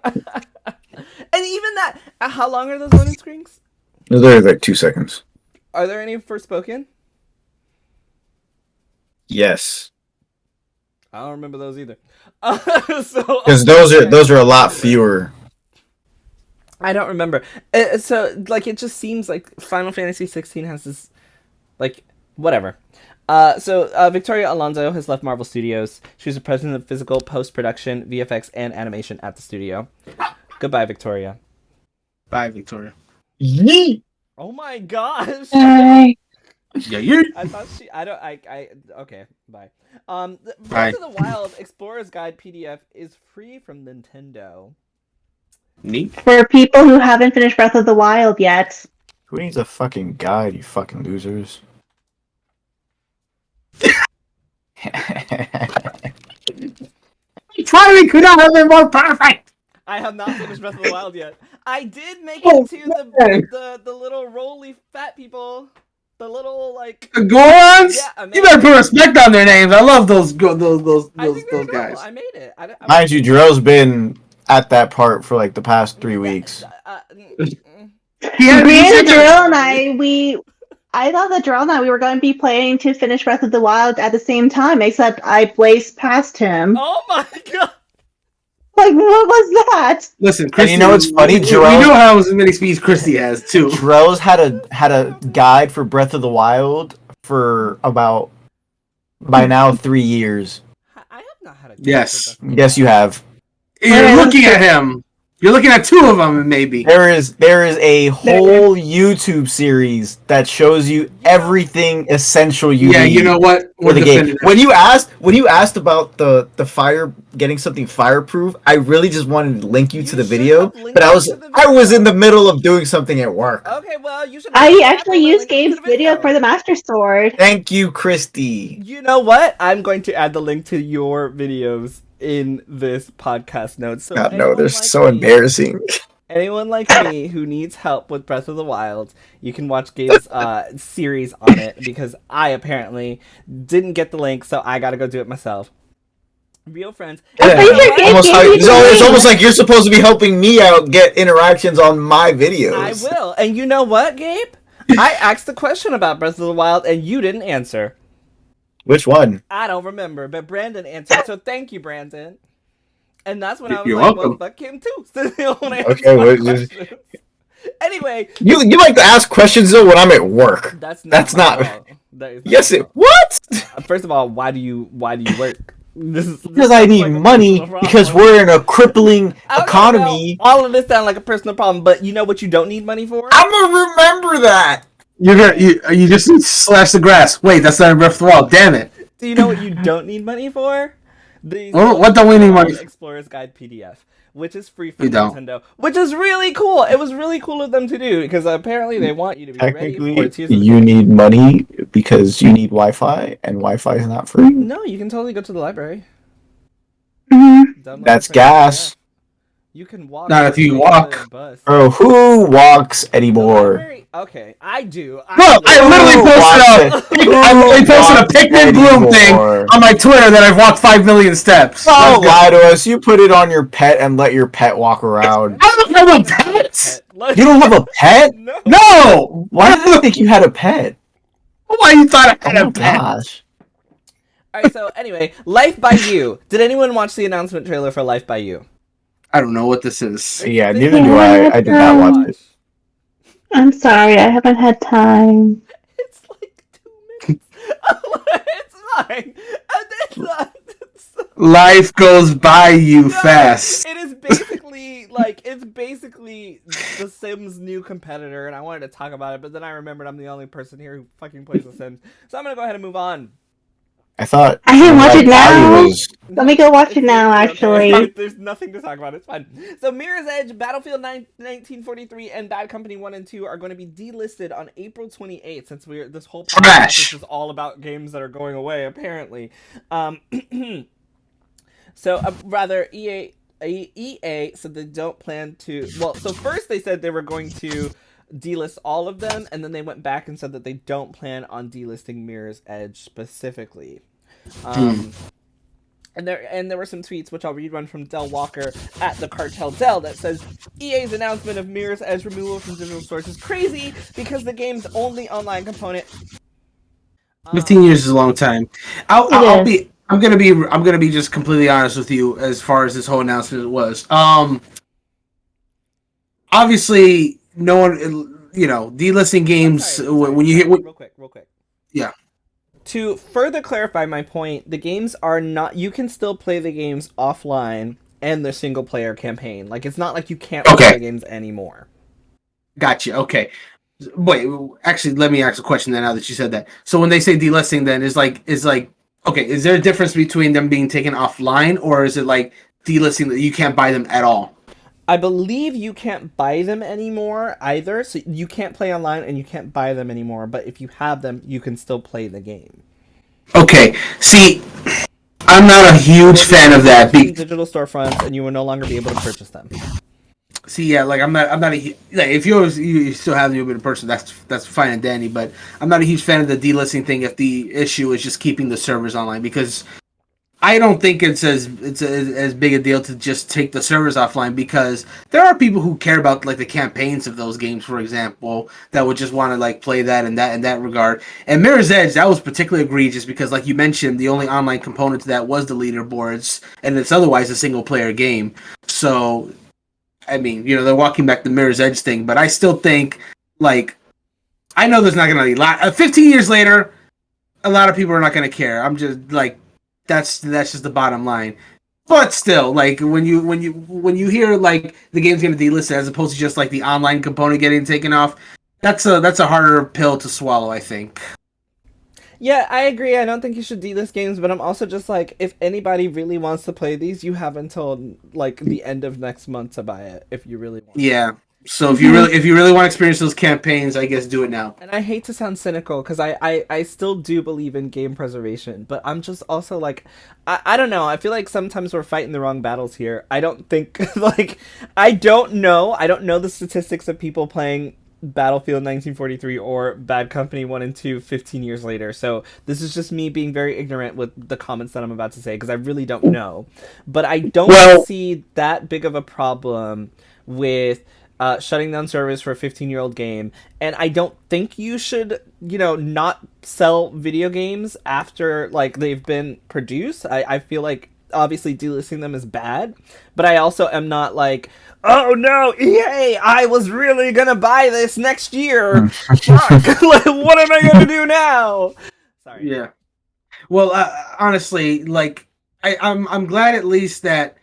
And even that, how long are those loading screens? They're like 2 seconds. Are there any Forspoken? Yes, I don't remember those either. because those are a lot fewer. I don't remember. So, like, it just seems like Final Fantasy 16 has this, like, whatever. So Victoria Alonso has left Marvel Studios. She's the president of physical, post-production, VFX, and animation at the studio. Goodbye, Victoria. Bye, Victoria. Yeet. Oh my gosh! Yeah, you're. I thought okay, bye. Bye. Breath of the Wild Explorer's Guide PDF is free from Nintendo. Neat. For people who haven't finished Breath of the Wild yet. Who needs a fucking guide, you fucking losers? Trying could not have been more perfect. I have not finished Breath of the Wild yet. I did make it to the little roly fat people. The little like The Gorons? Yeah, I made You better it. put respect on their names. I love those I think they're guys. cool. I made it. Mind you, Jerel's been at that part for like the past 3 weeks. Yeah, Me he said and that- Jerel and I thought that Jerel and I, we were going to be planning to finish Breath of the Wild at the same time, except I blazed past him. Oh my god! Like, what was that? Listen, Kristie, And you know what's funny, we Jerel? know how many speeds Kristie has too. Jerel's had a guide for Breath of the Wild for about by now 3 years. I have not had a Yes. Yes, you have. You're looking at him. You're looking at two of them, maybe. There is a whole YouTube series that shows you everything essential you Yeah, need. you know what? For the game. When you asked about the fire getting something fireproof, I really just wanted to link you to the should video, have linked but I it was to the I was video. in the middle of doing something at work. Okay, well you should. I actually used link it to Gabe's video for the Master Sword. Thank you, Kristie. You know what? I'm going to add the link to your videos in this podcast notes. So God no, anyone they're like so me- embarrassing. Anyone like me who needs help with Breath of the Wild, you can watch Gabe's series on it, because I apparently didn't get the link, so I gotta go do it myself. Real friends. I'm pretty sure Gabe Almost gave you the it's link. almost like you're supposed to be helping me out get interactions on my videos. I will. And you know what, Gabe? I asked a question about Breath of the Wild, and you didn't answer. Which one? I don't remember, but Brandon answered, so thank you, Brandon. And that's when I was You're like, welcome. well, fuck him too. So they don't answer Okay, my well, questions. Anyway, You like to ask questions though when I'm at work. that's That's my not- fault. That is Yes, my it fault. what? First of all, why do you work? Because I need sounds like a money. personal Because problem. we're in a crippling Okay, economy. well, all of this sounds like a personal problem, but you know what you don't need money for? I'm gonna remember that. You just need to slash the grass. Wait, that's not a Breath of the Wild. Damn it. Do you know what you don't need money for? The What don't we need money for? Explorer's Guide PDF, which is free for We don't. Nintendo, which is really cool. It was really cool of them to do, because apparently they want you to be ready for Technically, Tears of the you need money because you need Wi-Fi, and Wi-Fi is not free. No, you can totally go to the library. Mhm. Download That's it for gas. PDF. You can walk. Not if you on walk. the bus. Bro, who walks The anymore? library? Okay, I do. Look, I literally posted I literally posted a Pikmin Bloom thing on my Twitter that I've walked 5 million steps. Don't Let's go. lie to us. You put it on your pet and let your pet walk around. I don't have a pet. You don't have a pet? No. No. Why did I think you had a pet? Why you thought I Oh had my a pet? gosh. All right. So anyway, Life by You. Did anyone watch the announcement trailer for Life by You? I don't know what this is. Yeah, neither do I. I did not watch it. I'm sorry, I haven't had time. It's like 2 minutes. It's fine. And it's not. Life goes by you No, fast. It is basically The Sims' new competitor, and I wanted to talk about it, but then I remembered I'm the only person here who fucking plays The Sims, so I'm gonna go ahead and move on. I thought. I can watch it now. was- Let me go watch it now, actually. Okay, there's nothing to talk about. It's fine. So Mirror's Edge, Battlefield 1943, and Bad Company 1 and 2 are going to be delisted on April 28th, since this whole Trash. is all about games that are going away, apparently. So rather, EA said they don't plan to. Well, so first they said they were going to delist all of them, and then they went back and said that they don't plan on delisting Mirror's Edge specifically. And there were some tweets, which I'll read one from Del Walker at the Cartel Del, that says EA's announcement of Mirror's Edge removal from digital stores is crazy because the game's only online component. 15 years is a long time. I'm gonna be just completely honest with you as far as this whole announcement was. Obviously, no one, delisting games Sorry, when you hit. real quick. Yeah. To further clarify my point, the games are not. You can still play the games offline and their single player campaign. Like, it's not like you can't play the games anymore. Gotcha. Okay. Wait. Actually, let me ask a question then. Now that you said that, so when they say delisting, then is okay. Is there a difference between them being taken offline, or is it like delisting that you can't buy them at all? I believe you can't buy them anymore either, so you can't play online and you can't buy them anymore, but if you have them, you can still play the game. Okay, see, I'm not a huge fan of that. Digital storefronts, and you will no longer be able to purchase them. See, yeah, like I'm not if you still have the bit person, that's fine and dandy, but I'm not a huge fan of the delisting thing if the issue is just keeping the servers online, because I don't think it's as big a deal to just take the servers offline, because there are people who care about like the campaigns of those games, for example, that would just want to like play that in that regard. And Mirror's Edge, that was particularly egregious because, like you mentioned, the only online component to that was the leaderboards, and it's otherwise a single player game. So, I mean, they're walking back the Mirror's Edge thing, but I still think, like, I know there's not gonna be 15 years later, a lot of people are not gonna care. I'm just like. That's just the bottom line. But still, like when you hear like the game's gonna delist as opposed to just like the online component getting taken off, that's a harder pill to swallow, I think. Yeah, I agree. I don't think you should delist games, but I'm also just like, if anybody really wants to play these, you have until like the end of next month to buy it if you really want. Yeah. So if you really want to experience those campaigns, I guess do it now. And I hate to sound cynical because I still do believe in game preservation, but I'm just also like, I don't know. I feel like sometimes we're fighting the wrong battles here. I don't think, like, I don't know the statistics of people playing Battlefield 1943 or Bad Company 1 and 2 15 years later. So this is just me being very ignorant with the comments that I'm about to say because I really don't know. But I don't see that big of a problem with shutting down servers for a 15-year-old game, and I don't think you should, not sell video games after like they've been produced. I feel like obviously delisting them is bad, but I also am not like, oh no, EA, I was really gonna buy this next year. Fuck, what am I gonna do now? Sorry. Yeah. Well, honestly, like I'm glad at least that.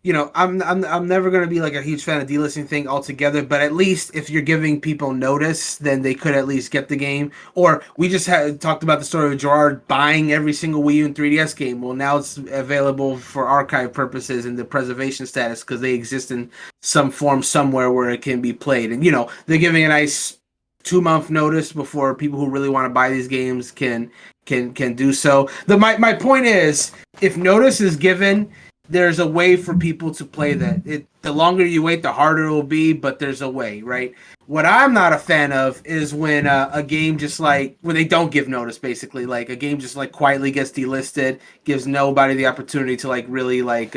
I'm never going to be like a huge fan of delisting thing altogether, but at least if you're giving people notice, then they could at least get the game. Or we just talked about the story of Gerard buying every single Wii U and 3DS game. Well, now it's available for archive purposes and the preservation status because they exist in some form somewhere where it can be played. And they're giving a nice 2-month notice before people who really want to buy these games can do so. My point is, if notice is given, there's a way for people to play that. The longer you wait, the harder it will be, but there's a way, right? What I'm not a fan of is when a game just like, when they don't give notice, basically. Like, a game just like quietly gets delisted, gives nobody the opportunity to like really like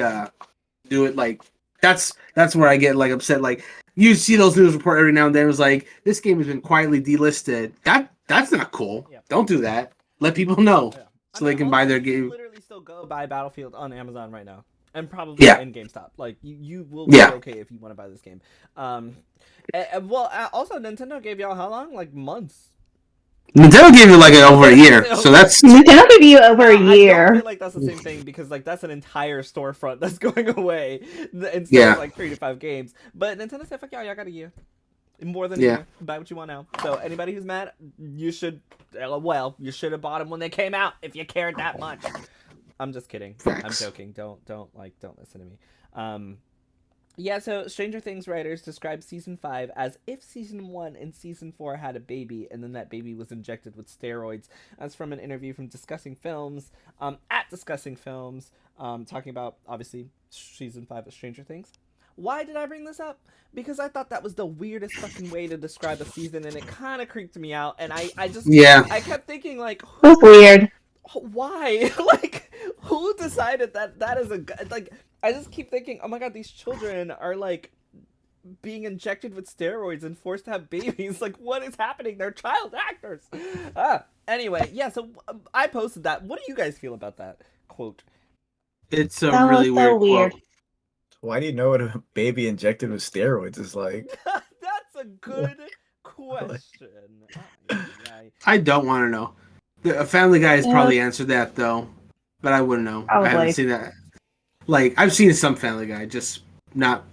do it. Like, that's where I get like upset. Like, you see those news report every now and then. It was like, this game has been quietly delisted. That's not cool. Yeah. Don't do that. Let people know so they can buy their game. Literally still go buy Battlefield on Amazon right now. And probably in GameStop. Like, you will be okay if you want to buy this game. Also, Nintendo gave y'all how long? Like, months. Nintendo gave you like over a year, so that's... Nintendo gave you over a year. I don't feel like that's the same thing, because like that's an entire storefront that's going away instead of like 3 to 5 games. But Nintendo said, fuck y'all got a year. More than a year. Buy what you want now. So anybody who's mad, you should... Well, you should have bought them when they came out, if you cared that much. I'm just kidding. Facts. I'm joking. Don't listen to me. So Stranger Things writers describe season 5 as if season 1 and season 4 had a baby, and then that baby was injected with steroids. That's from an interview from Discussing Films, at Discussing Films, talking about obviously season 5 of Stranger Things. Why did I bring this up? Because I thought that was the weirdest fucking way to describe a season, and it kind of creeped me out. And I kept thinking like, that's weird. Why? Like, who decided that is like? I just keep thinking, oh my god, these children are like being injected with steroids and forced to have babies. Like, what is happening? They're child actors. Anyway, so I posted that. What do you guys feel about that quote? It's a really weird quote. Why do you know what a baby injected with steroids is like? That's a good question. I don't want to know. A Family Guy has probably answered that though, but I wouldn't know. Probably. I haven't seen that. Like, I've seen some Family Guy, just not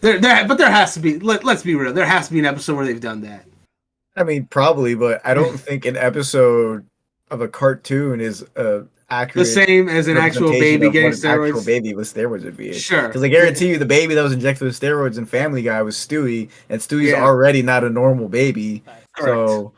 there. But there has to be. Let's be real. There has to be an episode where they've done that. I mean, probably, but I don't think an episode of a cartoon is accurate. The same as an actual baby getting steroids. Actual baby with steroids would be. Sure. Because I guarantee you, the baby that was injected with steroids in Family Guy was Stewie, and Stewie's already not a normal baby. Correct. So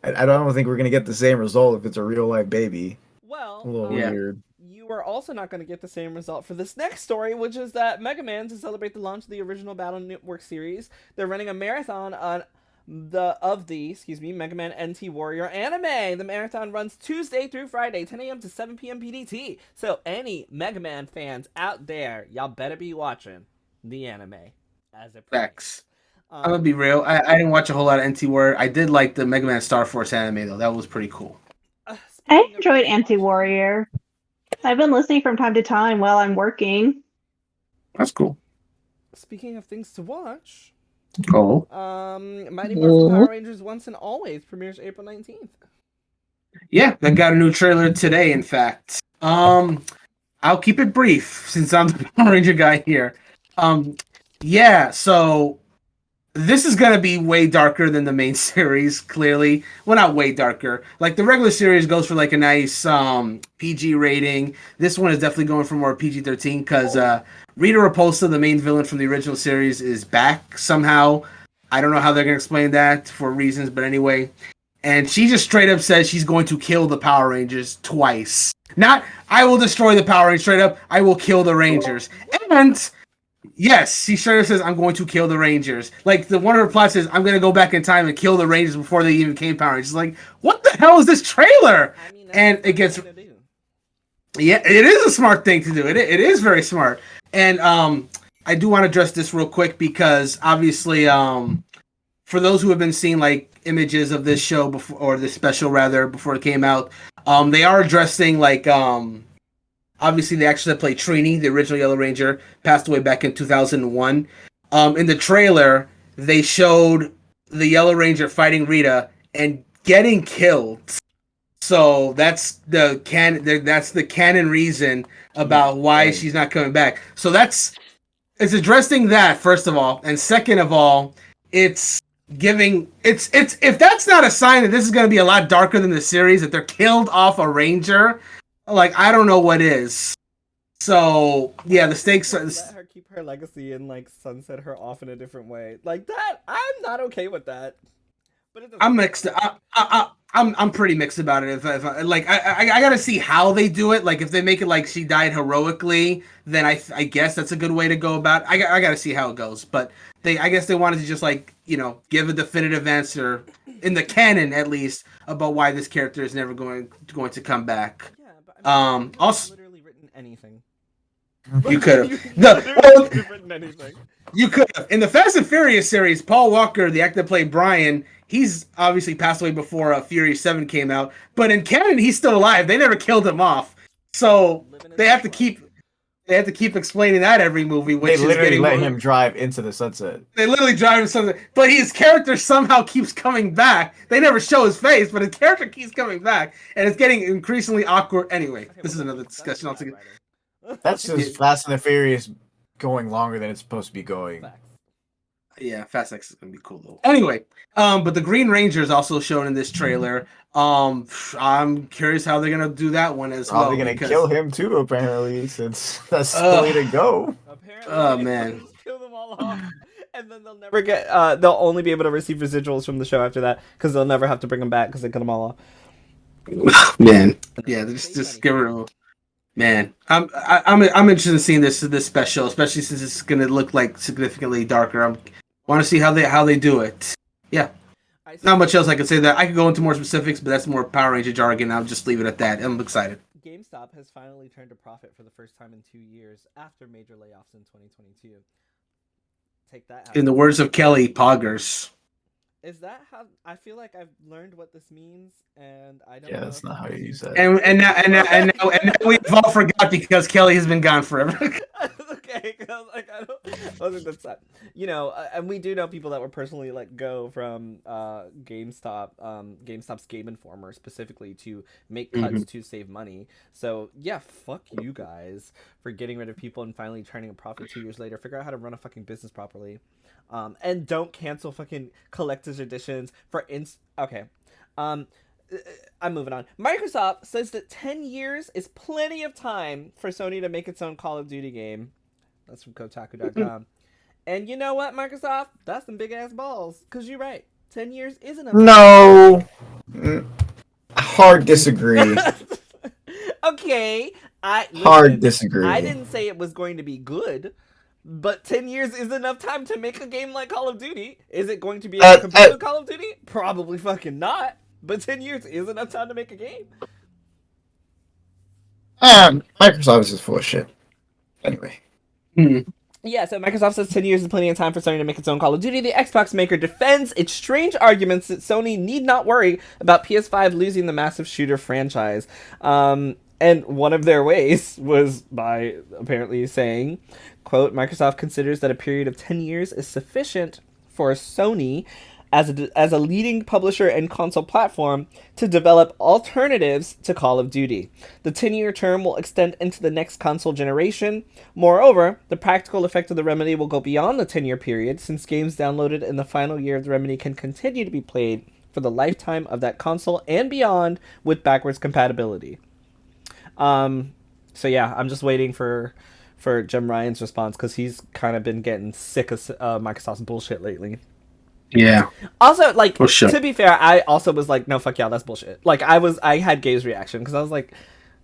I don't think we're gonna get the same result if it's a real life baby. Well, a little weird. You are also not going to get the same result for this next story, which is that Mega Man, to celebrate the launch of the original Battle Network series, they're running a marathon on Mega Man NT Warrior anime. The marathon runs Tuesday through Friday, 10 a.m. to 7 p.m. PDT. So any Mega Man fans out there, y'all better be watching the anime as it Facts. I'm gonna be real. I didn't watch a whole lot of NT Warrior. I did like the Mega Man Star Force anime though. That was pretty cool. I enjoyed Anti-Warrior. I've been listening from time to time while I'm working. That's cool. Speaking of things to watch, Mighty Morphin Power Rangers Once and Always premieres April 19th. Yeah, that got a new trailer today, in fact. I'll keep it brief since I'm the Power Ranger guy here. So this is gonna be way darker than the main series. Clearly, well, not way darker. Like the regular series goes for like a nice PG rating. This one is definitely going for more PG-13 because Rita Repulsa, the main villain from the original series, is back somehow. I don't know how they're gonna explain that for reasons, but anyway. And she just straight up says she's going to kill the Power Rangers twice. Not, I will destroy the Power Rangers. Straight up, I will kill the Rangers. And yes, she straight up says, I'm going to kill the Rangers. Like, one of her plots is, I'm going to go back in time and kill the Rangers before they even became Power Rangers. Like, what the hell is this trailer? I mean, And it gets... Yeah, it is a smart thing to do. It is very smart. And I do want to address this real quick because, obviously, for those who have been seeing, like, images of this show before, or this special rather, before it came out, they are addressing like obviously the actress that played Trini, the original Yellow Ranger, passed away back in 2001. In the trailer, they showed the Yellow Ranger fighting Rita and getting killed. So that's the canon reason about why she's not coming back. So it's addressing that first of all, and second of all, it's if that's not a sign that this is going to be a lot darker than the series, that they're killed off a ranger, like I don't know what is. So yeah, the stakes are... Let her keep her legacy and like sunset her off in a different way, like that. I'm not okay with that. But I'm mixed. I'm pretty mixed about it. If I gotta see how they do it. Like if they make it like she died heroically, then I guess that's a good way to go about it. I gotta see how it goes. But I guess they wanted to just like give a definitive answer in the canon at least about why this character is never going to come back. Yeah, but I mean, also literally written anything. You could have. Written anything. You could have. In the Fast and Furious series, Paul Walker, the actor that played Brian, he's obviously passed away before Furious 7 came out. But in canon, he's still alive. They never killed him off. So they have to keep explaining that every movie. Which they literally is let him drive into the sunset. They literally drive into sunset. But his character somehow keeps coming back. They never show his face, but his character keeps coming back. And it's getting increasingly awkward. Anyway, okay, this is another discussion altogether. That's just Fast and the Furious going longer than it's supposed to be going. Yeah, Fast X is gonna be cool though. Anyway, but the Green Ranger is also shown in this trailer. I'm curious how they're gonna do that one as well. Probably gonna kill him too, apparently, since that's the way to go. Apparently, oh man, kill them all off, and then they'll never get. They'll only be able to receive residuals from the show after that because they'll never have to bring them back because they cut them all off. Man, yeah, just give her. Man, I'm interested in seeing this special, especially since it's gonna look like significantly darker. I want to see how they do it. Yeah, not much else I can say. That I could go into more specifics, but that's more Power Ranger jargon. I'll just leave it at that. I'm excited. GameStop has finally turned a profit for the first time in 2 years after major layoffs in 2022. Take that. In the words of Kelly, poggers. Is that how I feel like I've learned what this means, and I don't. Yeah, that's not how you use that. And now we've all forgot because Kelly has been gone forever. Okay, because like I think that's that. And we do know people that were personally let go from GameStop, GameStop's Game Informer specifically to make cuts to save money. So yeah, fuck you guys for getting rid of people and finally turning a profit 2 years later. Figure out how to run a fucking business properly. And don't cancel fucking collector's editions for okay. I'm moving on. Microsoft says that 10 years is plenty of time for Sony to make its own Call of Duty game. That's from Kotaku.com. And you know what, Microsoft? That's some big ass balls. Because you're right. 10 years isn't enough. No. Hard disagree. Okay. Hard disagree. I didn't say it was going to be good. But 10 years is enough time to make a game like Call of Duty. Is it going to be a competitive Call of Duty? Probably fucking not. But 10 years is enough time to make a game. Microsoft is just full of shit. Anyway. Yeah, so Microsoft says 10 years is plenty of time for Sony to make its own Call of Duty. The Xbox maker defends its strange arguments that Sony need not worry about PS5 losing the massive shooter franchise. And one of their ways was by apparently saying, quote, Microsoft considers that a period of 10 years is sufficient for Sony as a leading publisher and console platform to develop alternatives to Call of Duty. The 10-year term will extend into the next console generation. Moreover, the practical effect of the remedy will go beyond the 10-year period, since games downloaded in the final year of the remedy can continue to be played for the lifetime of that console and beyond with backwards compatibility. So yeah, I'm just waiting for Jim Ryan's response, because he's kind of been getting sick of Microsoft's bullshit lately. Yeah. Also, like, For sure. to be fair, I also was like, no, fuck y'all, that's bullshit. Like, I had Gabe's reaction, because I was like,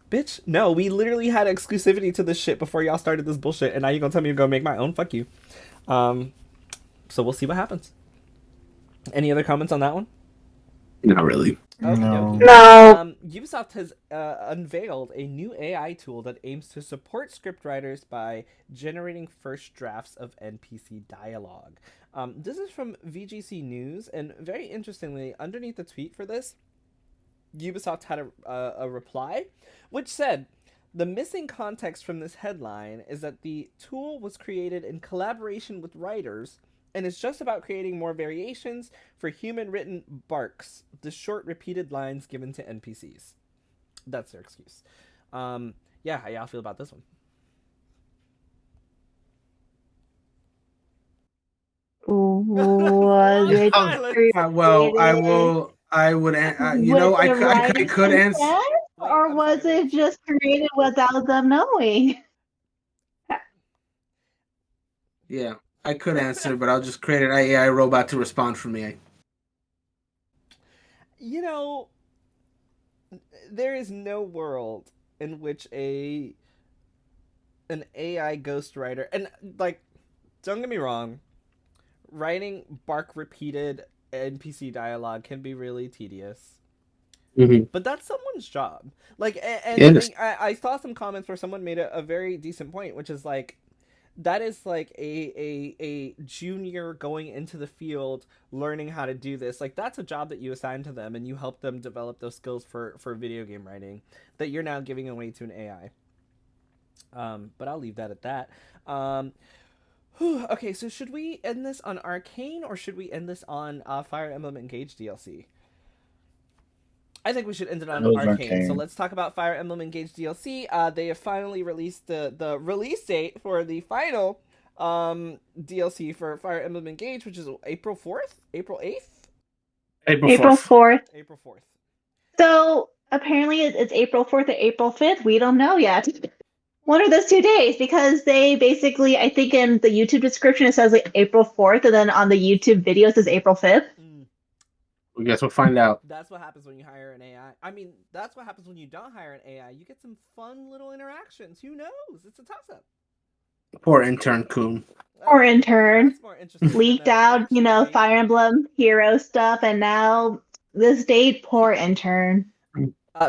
bitch, no, we literally had exclusivity to this shit before y'all started this bullshit, and now you're gonna tell me to go make my own? Fuck you. So we'll see what happens. Any other comments on that one? Not really. No. Ubisoft has unveiled a new AI tool that aims to support scriptwriters by generating first drafts of NPC dialogue. This is from VGC News, and very interestingly, underneath the tweet for this, Ubisoft had a reply, which said, "The missing context from this headline is that the tool was created in collaboration with writers, and it's just about creating more variations for human-written barks, the short, repeated lines given to NPCs." That's their excuse. Yeah, how y'all feel about this one? Was it Well, I would, you know, I could answer. Or was it just created without them knowing? Yeah, I could answer, but I'll just create an AI robot to respond for me. You know, there is no world in which an AI ghostwriter, and like, don't get me wrong, writing bark repeated NPC dialogue can be really tedious. Mm-hmm. But that's someone's job. Like, and I saw some comments where someone made a very decent point, which is like, that is like a junior going into the field, learning how to do this. Like, that's a job that you assign to them, and you help them develop those skills for video game writing that you're now giving away to an AI. But I'll leave that at that. Okay, so should we end this on Arcane, or should we end this on Fire Emblem Engage DLC? I think we should end it on Arcane. So let's talk about Fire Emblem Engage DLC. They have finally released the release date for the final DLC for Fire Emblem Engage, which is April 4th? April 8th? April 4th. April 4th. So apparently it's April 4th or April 5th. We don't know yet. One of those 2 days, because they basically, I think in the YouTube description it says like April 4th, and then on the YouTube video it says April 5th. I guess we'll find out. That's what happens when you hire an AI. I mean, that's what happens when you don't hire an AI. You get some fun little interactions. Who knows? It's a toss-up. Poor intern Coon. Poor intern. That's more interesting. Leaked out, Fire Emblem hero stuff, and now this date, poor intern.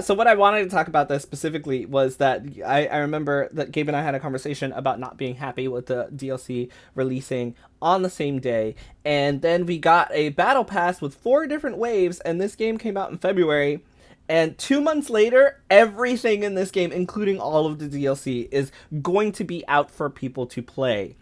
So what I wanted to talk about this specifically was that I remember that Gabe and I had a conversation about not being happy with the DLC releasing on the same day, and then we got a battle pass with 4 different waves, and this game came out in February, and 2 months later, everything in this game, including all of the DLC, is going to be out for people to play.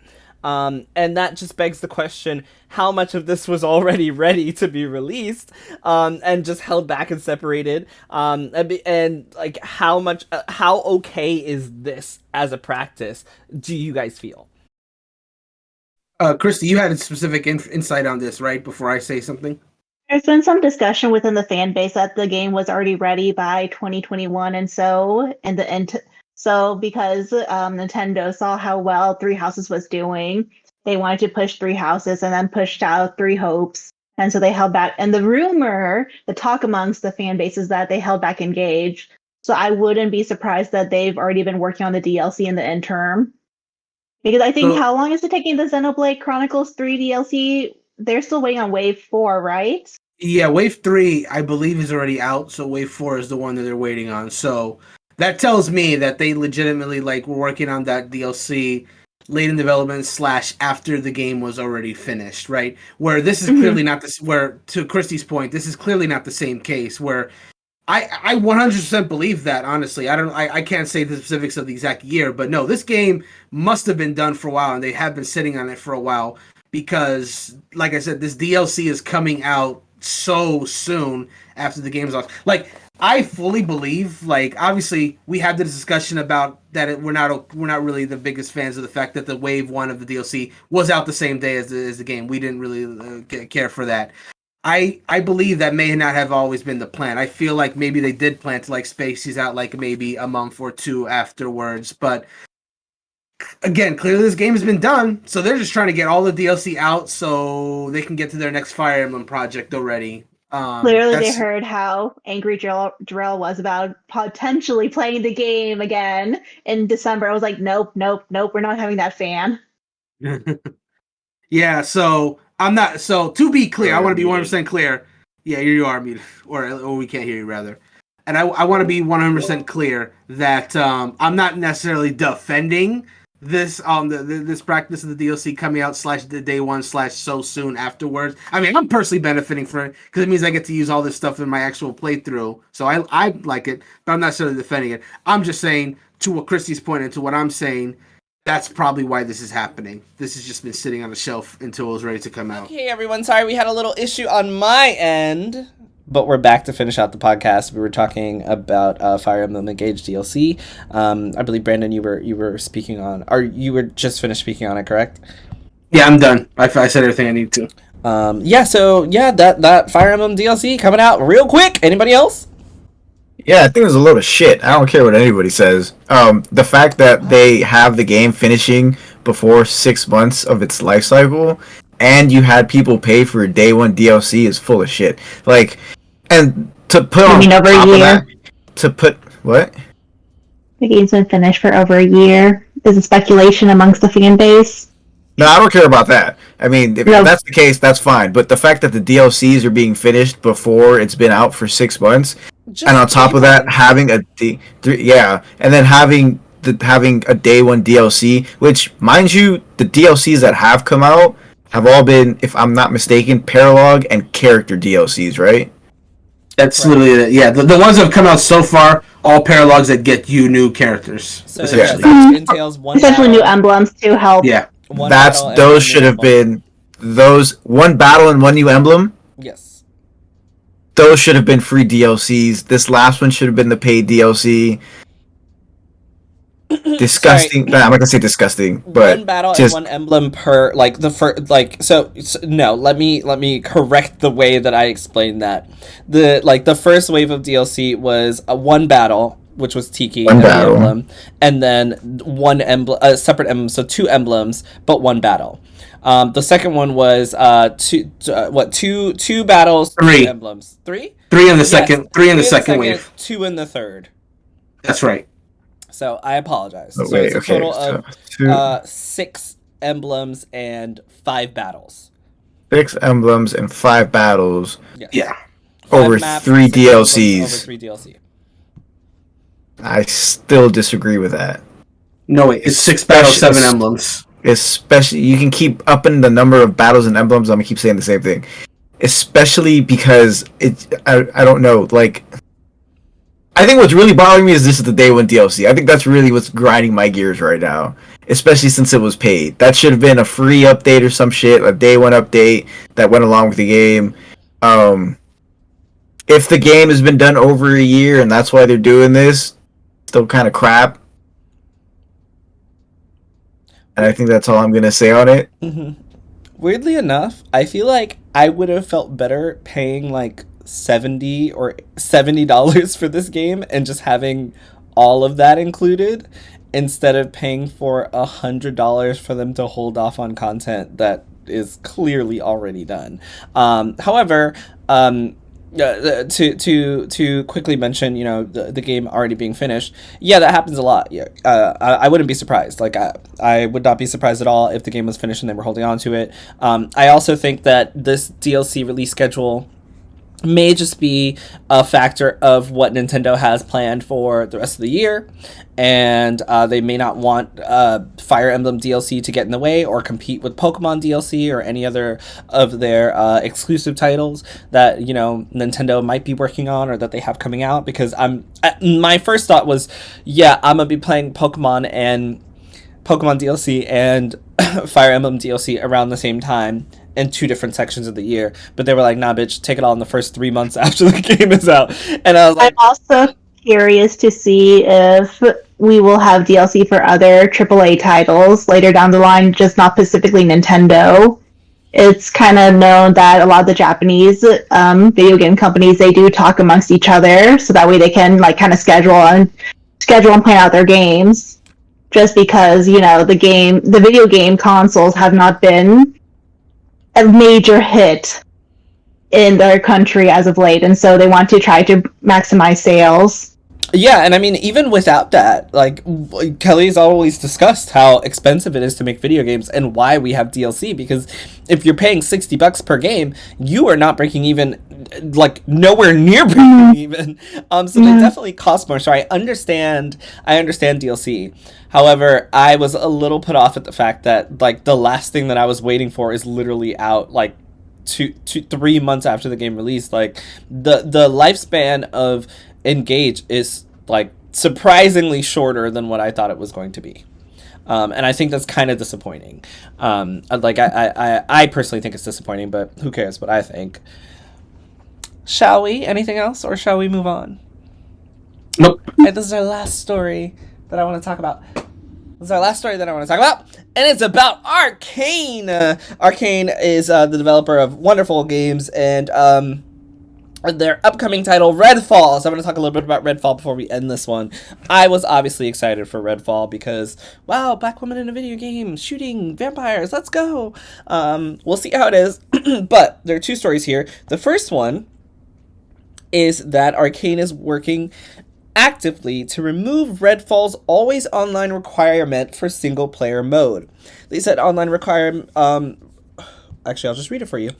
And that just begs the question, how much of this was already ready to be released, and just held back and separated, and like, how okay is this as a practice, do you guys feel? Kristie, you had a specific insight on this, right, before I say something? There's been some discussion within the fan base that the game was already ready by 2021, and so because Nintendo saw how well Three Houses was doing, they wanted to push Three Houses and then pushed out Three Hopes. And so they held back. And the talk amongst the fan base is that they held back Engage. So I wouldn't be surprised that they've already been working on the DLC in the interim. Because I think, how long is it taking the Xenoblade Chronicles 3 DLC? They're still waiting on Wave 4, right? Yeah, Wave 3, I believe, is already out. So Wave 4 is the one that they're waiting on. So that tells me that they legitimately were working on that DLC late in development / after the game was already finished, right? Where this is clearly not this. Where, to Kristie's point, this is clearly not the same case. Where I 100% believe that. Honestly, I can't say the specifics of the exact year, but no, this game must have been done for a while, and they have been sitting on it for a while. because, like I said, this DLC is coming out so soon after the game's off. Like, I fully believe, like, obviously we had the discussion about that we're not really the biggest fans of the fact that the wave 1 of the DLC was out the same day as the game. We didn't really care for that. I believe that may not have always been the plan. I feel like maybe they did plan to like space these out like maybe a month or two afterwards, but again, clearly this game has been done, so they're just trying to get all the DLC out so they can get to their next Fire Emblem project already. Clearly, they heard how angry Jerel was about potentially playing the game again in December. I was like, nope, we're not having that fan. Yeah, so I'm not. So to be clear, I want to be 100% clear. Yeah, you are muted, or we can't hear you rather. And I want to be 100% clear that I'm not necessarily defending this this practice of the DLC coming out / the day 1 / so soon afterwards. I mean, I'm personally benefiting from it because it means I get to use all this stuff in my actual playthrough. So I like it, but I'm not necessarily defending it. I'm just saying, to what Kristie's point and to what I'm saying, that's probably why this is happening. This has just been sitting on the shelf until it was ready to come out. Okay, everyone. Sorry, we had a little issue on my end, but we're back to finish out the podcast. We were talking about Fire Emblem Engage DLC. I believe, Brandon, you were speaking on, or you were just finished speaking on it, correct? Yeah, I'm done. I said everything I need to. That Fire Emblem DLC coming out real quick. Anybody else? Yeah, I think it was a load of shit. I don't care what anybody says. The fact that they have the game finishing before 6 months of its life cycle, and you had people pay for day 1 DLC is full of shit. Like, and to put on over top a year? of that, to put what? The game's been finished for over a year. Is a speculation amongst the fan base. No, I don't care about that. I mean, if that's the case, that's fine. But the fact that the DLCs are being finished before it's been out for 6 months, Just and on top of that, having and then having a day 1 DLC, which, mind you, the DLCs that have come out have all been, if I'm not mistaken, paralogue and character DLCs, right? That's literally it. Yeah, the ones that have come out so far, all paralogs that get you new characters. So essentially. that entails one Essentially, battle, new emblems to help. Yeah. one That's battle and those one should new have emblem. been those one battle and one new emblem. Yes. Those should have been free DLCs. This last one should have been the paid DLC. Disgusting. Nah, I'm not gonna say disgusting, but one battle just and one emblem per no, let me correct the way that I explained that. The first wave of DLC was one battle, which was Tiki One and the battle. emblem, and then one emblem, separate emblem, so 2 emblems but one battle. The second one was two battles, 3 2 emblems. 3 in the Yes, second 3 in the second wave. 2 in the third. That's right. So I apologize. Oh, So wait, it's a okay, total so of 2, 6 emblems and 5 battles. 6 emblems and 5 battles Yes. Yeah. 5 over maps, 3 6 emblems DLCs. Over 3 DLC. I still disagree with that. No, wait. It's 6 battles, 7 emblems. Especially, you can keep upping the number of battles and emblems. I'm gonna keep saying the same thing. Especially because I don't know, like, I think what's really bothering me is this is the day 1 DLC. I think that's really what's grinding my gears right now. Especially since it was paid. That should have been a free update or some shit, a day 1 update that went along with the game. If the game has been done over a year and that's why they're doing this, still kind of crap. And I think that's all I'm gonna say on it. Mm-hmm. Weirdly enough, I feel like I would have felt better paying like $70 for this game and just having all of that included instead of paying for $100 for them to hold off on content that is clearly already done. However, to quickly mention, the game already being finished. Yeah, that happens a lot. Yeah, I wouldn't be surprised. Like, I would not be surprised at all if the game was finished and they were holding on to it. I also think that this DLC release schedule may just be a factor of what Nintendo has planned for the rest of the year, and they may not want Fire Emblem DLC to get in the way or compete with Pokemon DLC or any other of their exclusive titles that Nintendo might be working on or that they have coming out. Because my first thought was, I'm gonna be playing Pokemon, and Pokemon DLC and Fire Emblem DLC around the same time in 2 different sections of the year. But they were like, nah, bitch, take it all in the first 3 months after the game is out. And I was like, I'm also curious to see if we will have DLC for other AAA titles later down the line, just not specifically Nintendo. It's kind of known that a lot of the Japanese video game companies, they do talk amongst each other, so that way they can like kind of schedule and plan out their games. Just because, you know, the video game consoles have not been a major hit in their country as of late, and so they want to try to maximize sales. yeah, and I mean, even without that, like, Kelly's always discussed how expensive it is to make video games and why we have DLC, because if you're paying $60 per game, you are not breaking even, like, nowhere near breaking even. So they definitely cost more. So I understand DLC. However, I was a little put off at the fact that, like, the last thing that I was waiting for is literally out, like, 3 months after the game released. Like, the lifespan of Engage is like surprisingly shorter than what I thought it was going to be, and I think that's kind of disappointing. Like I personally think it's disappointing, but who cares what I think? Shall we? Anything else, or shall we move on? Nope. This is our last story that I want to talk about. And it's about Arcane. Arcane is the developer of wonderful games and their upcoming title, Redfall. So I'm going to talk a little bit about Redfall before we end this one. I was obviously excited for Redfall because, wow, black woman in a video game, shooting vampires, let's go. We'll see how it is. But there are 2 stories here. The first one is that Arcane is working actively to remove Redfall's always online requirement for single player mode. They said online requirement, actually, I'll just read it for you.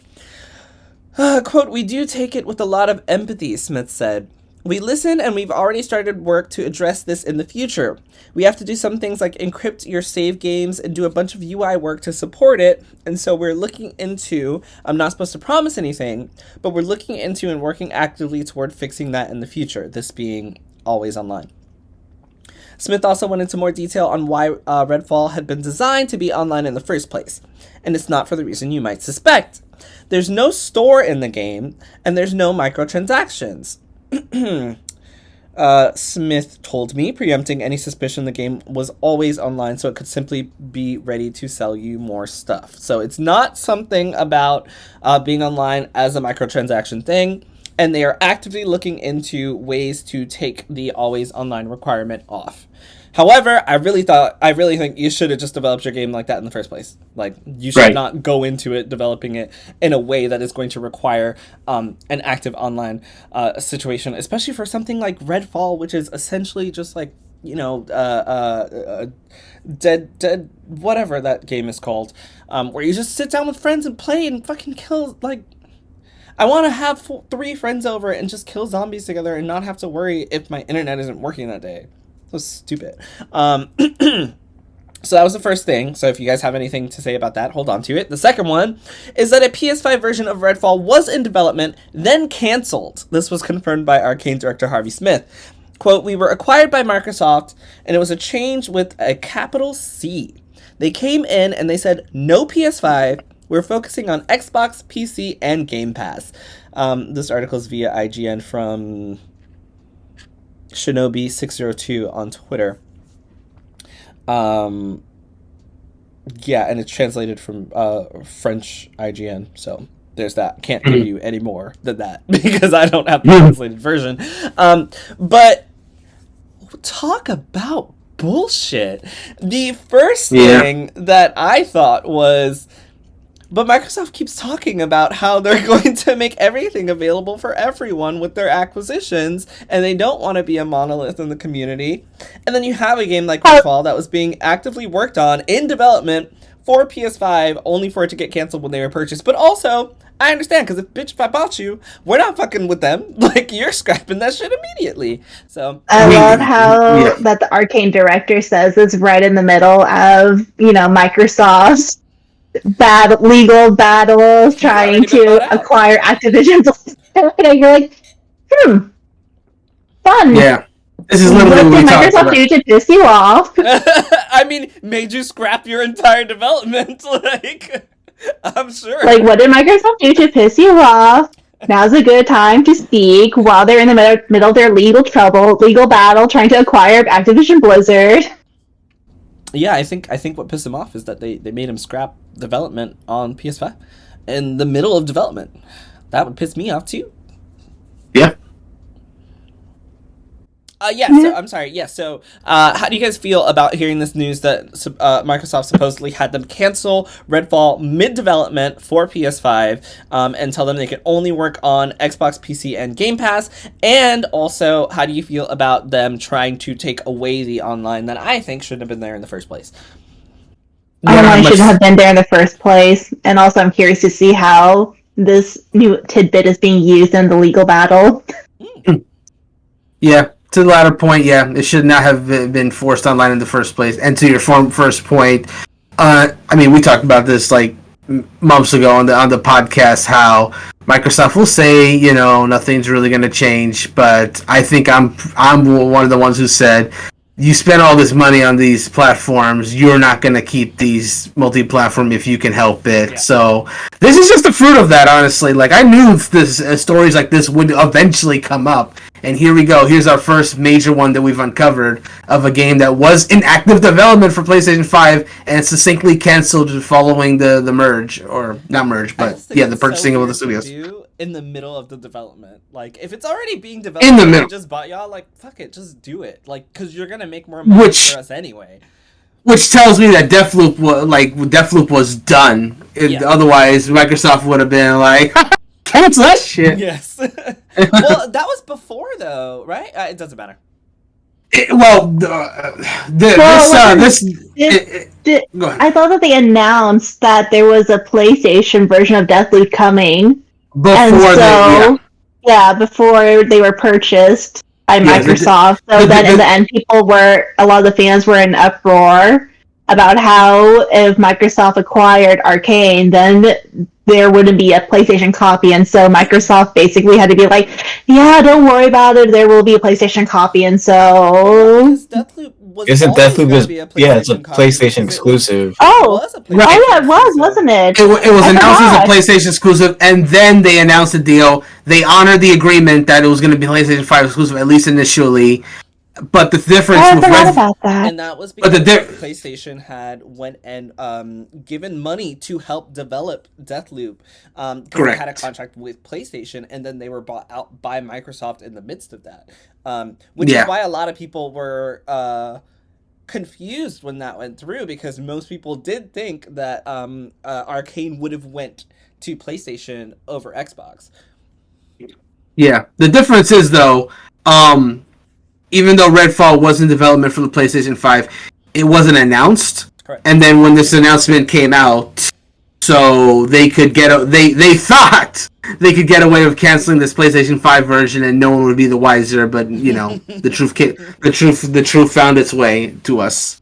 Quote, "We do take it with a lot of empathy," Smith said. "We listen, and we've already started work to address this in the future. We have to do some things like encrypt your save games and do a bunch of UI work to support it, and so we're looking into, I'm not supposed to promise anything, but we're looking into and working actively toward fixing that in the future," this being always online. Smith also went into more detail on why Redfall had been designed to be online in the first place, and it's not for the reason you might suspect. There's no store in the game, and there's no microtransactions. Smith told me, preempting any suspicion the game was always online, so it could simply be ready to sell you more stuff. So it's not something about being online as a microtransaction thing, and they are actively looking into ways to take the always online requirement off. However, I really think you should have just developed your game like that in the first place. Like, you should not go into it developing it in a way that is going to require an active online situation, especially for something like Redfall, which is essentially just like, you know, dead, whatever that game is called, where you just sit down with friends and play and fucking kill, like, I want to have 3 friends over and just kill zombies together and not have to worry if my internet isn't working that day. So stupid. So that was the first thing. So if you guys have anything to say about that, hold on to it. The second one is that a PS5 version of Redfall was in development, then canceled. This was confirmed by Arcane director Harvey Smith. Quote, "We were acquired by Microsoft, and it was a change with a capital C. They came in and they said, no PS5. We're focusing on Xbox, PC, and Game Pass." This article is via IGN from Shinobi602 on Twitter. Yeah, and it's translated from French IGN, so there's that. Can't give you any more than that because I don't have the translated version. But talk about bullshit. The first thing that I thought was, but Microsoft keeps talking about how they're going to make everything available for everyone with their acquisitions, and they don't want to be a monolith in the community. And then you have a game like Redfall that was being actively worked on in development for PS5, only for it to get canceled when they were purchased. But also, I understand, because if I bought you, we're not fucking with them. Like, you're scrapping that shit immediately. So I love how that the Arcane director says it's right in the middle of, you know, Microsoft's legal battles trying to acquire Activision's. And you're like, fun. Yeah. This is literally What what we did talked Microsoft about. do to piss you off? I mean, made you scrap your entire development. Like, I'm sure. Like, what did Microsoft do to piss you off? Now's a good time to speak while they're in the middle of their legal battle, trying to acquire Activision Blizzard. Yeah, I think what pissed him off is that they made him scrap development on PS5 in the middle of development. That would piss me off too. Yeah. So I'm sorry. Yeah, so how do you guys feel about hearing this news that Microsoft supposedly had them cancel Redfall mid-development for PS5 and tell them they can only work on Xbox, PC, and Game Pass? And also, how do you feel about them trying to take away the online that I think shouldn't have been there in the first place? Online shouldn't have been there in the first place. And also, I'm curious to see how this new tidbit is being used in the legal battle. Yeah, to the latter point, yeah, it should not have been forced online in the first place. And to your first point, I mean, we talked about this like months ago on the podcast, how Microsoft will say, you know, nothing's really going to change, but I think I'm one of the ones who said, you spend all this money on these platforms, you're not going to keep these multi-platform if you can help it. Yeah. So this is just the fruit of that, honestly. Like, I knew this stories like this would eventually come up. And here we go. Here's our first major one that we've uncovered of a game that was in active development for PlayStation 5 and succinctly canceled following the merge. Or, not merge, but yeah, the purchasing of the studios. In the middle of the development. Like, if it's already being developed in the middle, just bought y'all, like, fuck it, just do it. Like, because you're going to make more money for us anyway. Which tells me that Deathloop was done. Otherwise, Microsoft would have been like, cancel that shit. Yes. Well, that was before, though, right? It doesn't matter. I thought that they announced that there was a PlayStation version of Deathloop coming. Before they were purchased by Microsoft. So then in the end, a lot of the fans were in uproar about how if Microsoft acquired Arcane, then there wouldn't be a PlayStation copy, and so Microsoft basically had to be like, yeah, don't worry about it, there will be a PlayStation copy, and so... Isn't Deathloop it's a PlayStation exclusive. It was, wasn't it? It was announced as a PlayStation exclusive, and then they announced the deal. They honored the agreement that it was going to be PlayStation 5 exclusive, at least initially. But the difference about that. And that was because PlayStation had went and given money to help develop Deathloop. Correct. They had a contract with PlayStation, and then they were bought out by Microsoft in the midst of that. Which is why a lot of people were confused when that went through, because most people did think that Arcane would have went to PlayStation over Xbox. Yeah, the difference is though, even though Redfall was in development for the PlayStation 5, it wasn't announced. Correct. And then when this announcement came out, so they could they thought they could get away with canceling this PlayStation 5 version and no one would be the wiser, but you know, the truth found its way to us.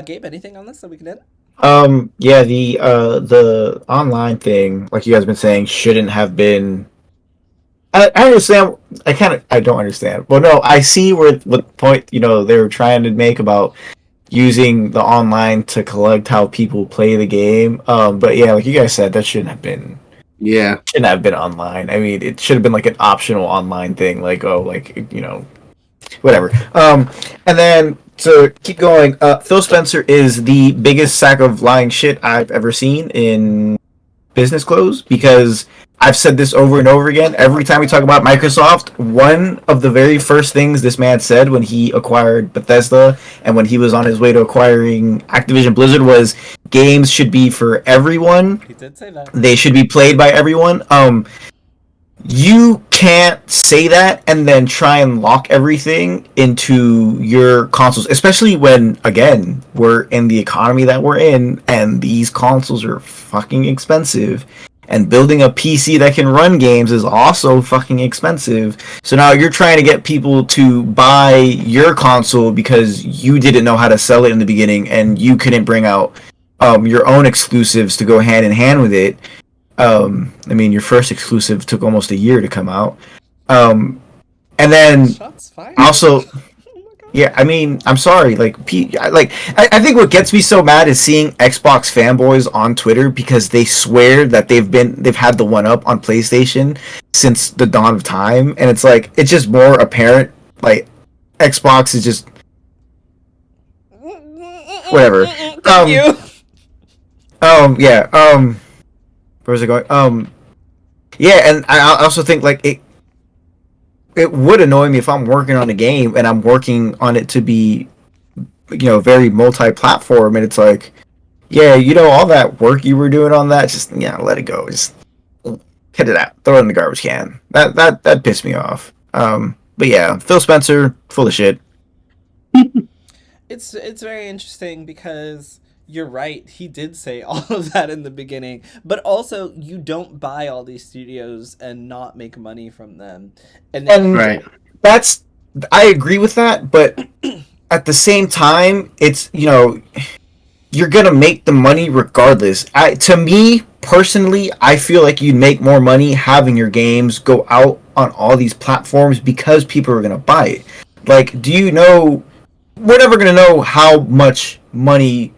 Gabe, anything on this that we can end? Yeah, the online thing, like you guys have been saying, shouldn't have been. I understand. I don't understand. Well, no, I see what point they were trying to make about using the online to collect how people play the game. But yeah, like you guys said, that shouldn't have been. Yeah, shouldn't have been online. I mean, it should have been like an optional online thing. Like, whatever. And then to keep going, Phil Spencer is the biggest sack of lying shit I've ever seen in business clothes, because I've said this over and over again. Every time we talk about Microsoft, one of the very first things this man said when he acquired Bethesda and when he was on his way to acquiring Activision Blizzard was games should be for everyone. He did say that. They should be played by everyone. You can't say that and then try and lock everything into your consoles, especially when, again, we're in the economy that we're in and these consoles are fucking expensive. And building a PC that can run games is also fucking expensive. So now you're trying to get people to buy your console because you didn't know how to sell it in the beginning and you couldn't bring out your own exclusives to go hand in hand with it. I mean, your first exclusive took almost a year to come out. And then Shots fired. also, Oh my God. yeah, I mean, I'm sorry. I think what gets me so mad is seeing Xbox fanboys on Twitter because they swear that they've had the one up on PlayStation since the dawn of time, and it's like it's just more apparent. Like Xbox is just whatever. Thank you. Yeah. Where was it going? Yeah, and I also think like it would annoy me if I'm working on a game and I'm working on it to be, very multi-platform, and it's like, yeah, all that work you were doing on that, just let it go, just cut it out, throw it in the garbage can. That pissed me off. But yeah, Phil Spencer, full of shit. It's very interesting because you're right. He did say all of that in the beginning, but also you don't buy all these studios and not make money from them. And Right. That's I agree with that, but at the same time, it's you're gonna make the money regardless. To me personally, I feel like you'd make more money having your games go out on all these platforms because people are gonna buy it. Like, do you know? We're never gonna know how much money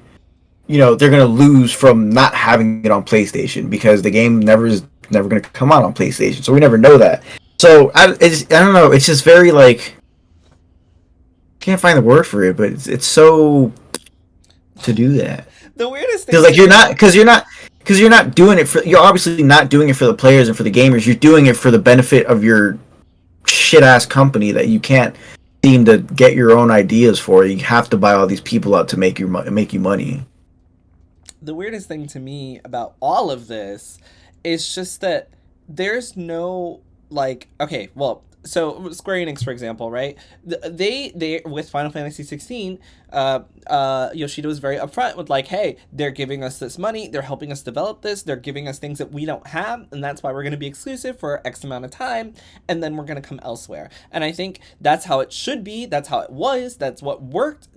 they're gonna lose from not having it on PlayStation because the game never gonna come out on PlayStation, so we never know that. So I don't know. It's just very like can't find the word for it, but it's so to do that. the weirdest thing Because like to me- you're not doing it for you're obviously not doing it for the players and for the gamers. You're doing it for the benefit of your shit ass company that you can't seem to get your own ideas for. You have to buy all these people out to make you money. the weirdest thing to me about all of this is just that there's no okay, well, so Square Enix, for example, right? They with Final Fantasy 16, Yoshida was very upfront with like, hey, they're giving us this money, they're helping us develop this, they're giving us things that we don't have, and that's why we're going to be exclusive for X amount of time, and then we're going to come elsewhere. And I think that's how it should be. That's how it was. That's what worked.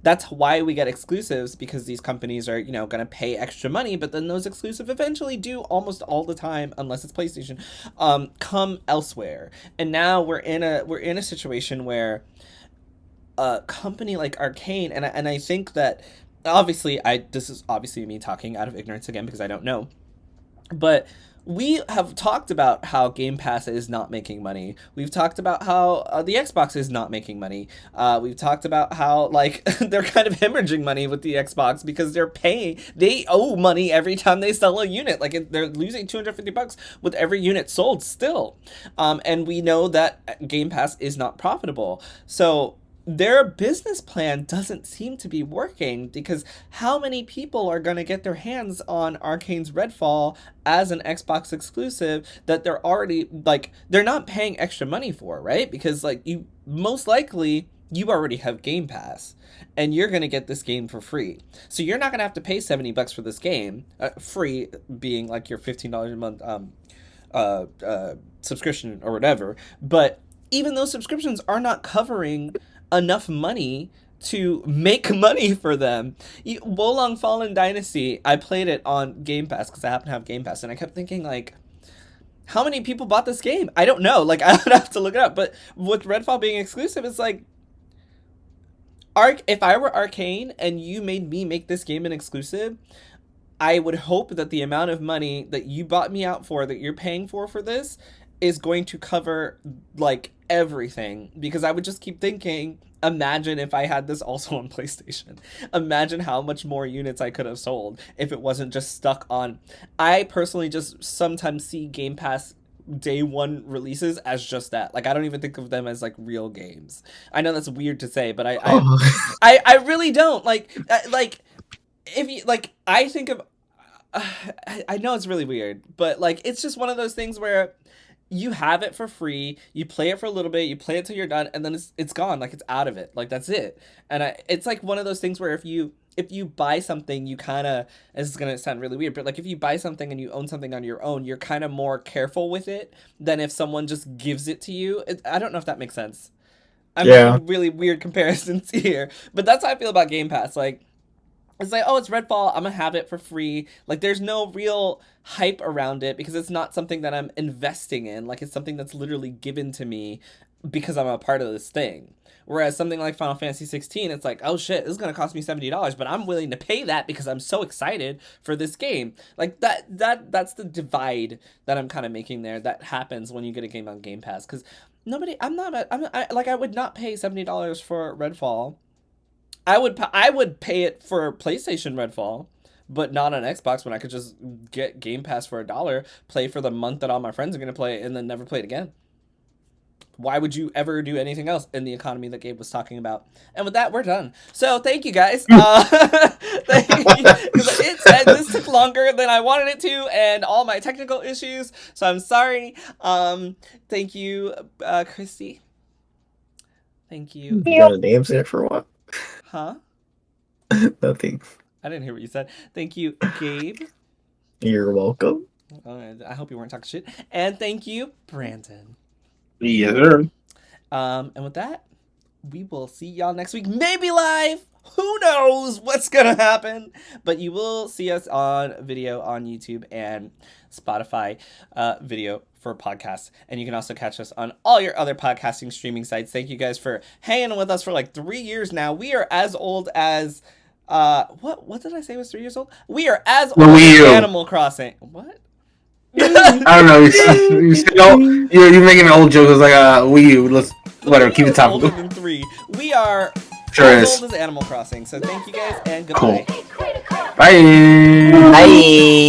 That's why we get exclusives, because these companies are, going to pay extra money, but then those exclusive eventually do almost all the time, unless it's PlayStation, come elsewhere. And now we're in a situation where a company like Arcane, and I think that obviously this is obviously me talking out of ignorance again because I don't know, but we have talked about how Game Pass is not making money. We've talked about how the Xbox is not making money. We've talked about how they're kind of hemorrhaging money with the Xbox because they owe money every time they sell a unit. They're losing $250 with every unit sold still. And we know that Game Pass is not profitable. So their business plan doesn't seem to be working, because how many people are going to get their hands on Arcane's Redfall as an Xbox exclusive that they're already they're not paying extra money for, right? Because you most likely you already have Game Pass and you're going to get this game for free. So you're not going to have to pay $70 for this game, free being your $15 a month subscription or whatever. But even those subscriptions are not covering enough money to make money for them. Wolong Fallen Dynasty, I played it on Game Pass because I happen to have Game Pass, and I kept thinking how many people bought this game? I don't know. I would have to look it up. But with Redfall being exclusive, it's if I were Arcane and you made me make this game an exclusive, I would hope that the amount of money that you bought me out for, that you're paying for this, is going to cover everything, because I would just keep thinking, imagine if I had this also on PlayStation. Imagine how much more units I could have sold if it wasn't just stuck on. I personally just sometimes see Game Pass day one releases as just that. I don't even think of them as real games. I know that's weird to say, but I really don't if you I think of I know it's really weird, but it's just one of those things where you have it for free, you play it for a little bit, you play it till you're done, and then it's gone. It's out of it. That's it. And it's one of those things where if you buy something, you kind of, this is gonna sound really weird, but if you buy something and you own something on your own, you're kind of more careful with it than if someone just gives it to you. I don't know if that makes sense. I'm making really weird comparisons here, but that's how I feel about Game Pass. It's like, oh, it's Redfall, I'm gonna have it for free. Like, there's no real hype around it because it's not something that I'm investing in. Like, it's something that's literally given to me because I'm a part of this thing. Whereas something like Final Fantasy 16, it's like, oh shit, this is gonna cost me $70, but I'm willing to pay that because I'm so excited for this game. Like, that's the divide that I'm kind of making there. That happens when you get a game on Game Pass, because I would not pay $70 for Redfall. I would pay it for PlayStation Redfall, but not on Xbox when I could just get Game Pass for $1, play for the month that all my friends are gonna play it, and then never play it again. Why would you ever do anything else in the economy that Gabe was talking about? And with that, we're done. So thank you guys. Thank you. This took longer than I wanted it to, and all my technical issues. So I'm sorry. Thank you, Kristie. Thank you. You got a name set for what? Huh? Nothing. I didn't hear what you said. Thank you, Gabe. You're welcome. I hope you weren't talking shit. And thank you, Brandon. Yes, sir. And with that, we will see y'all next week. Maybe live. Who knows what's gonna happen? But you will see us on video on YouTube and Spotify video for podcasts. And you can also catch us on all your other podcasting streaming sites. Thank you guys for hanging with us for like 3 years now. We are as old as what did I say was 3 years old? We are as old as Animal Crossing. What? I don't know. You're making an old joke. It's like Wii U. Let's whatever. Keep it topical. Older than 3. We are Sure as is. old as Animal Crossing. So thank you guys and goodbye. Cool. Bye. Bye.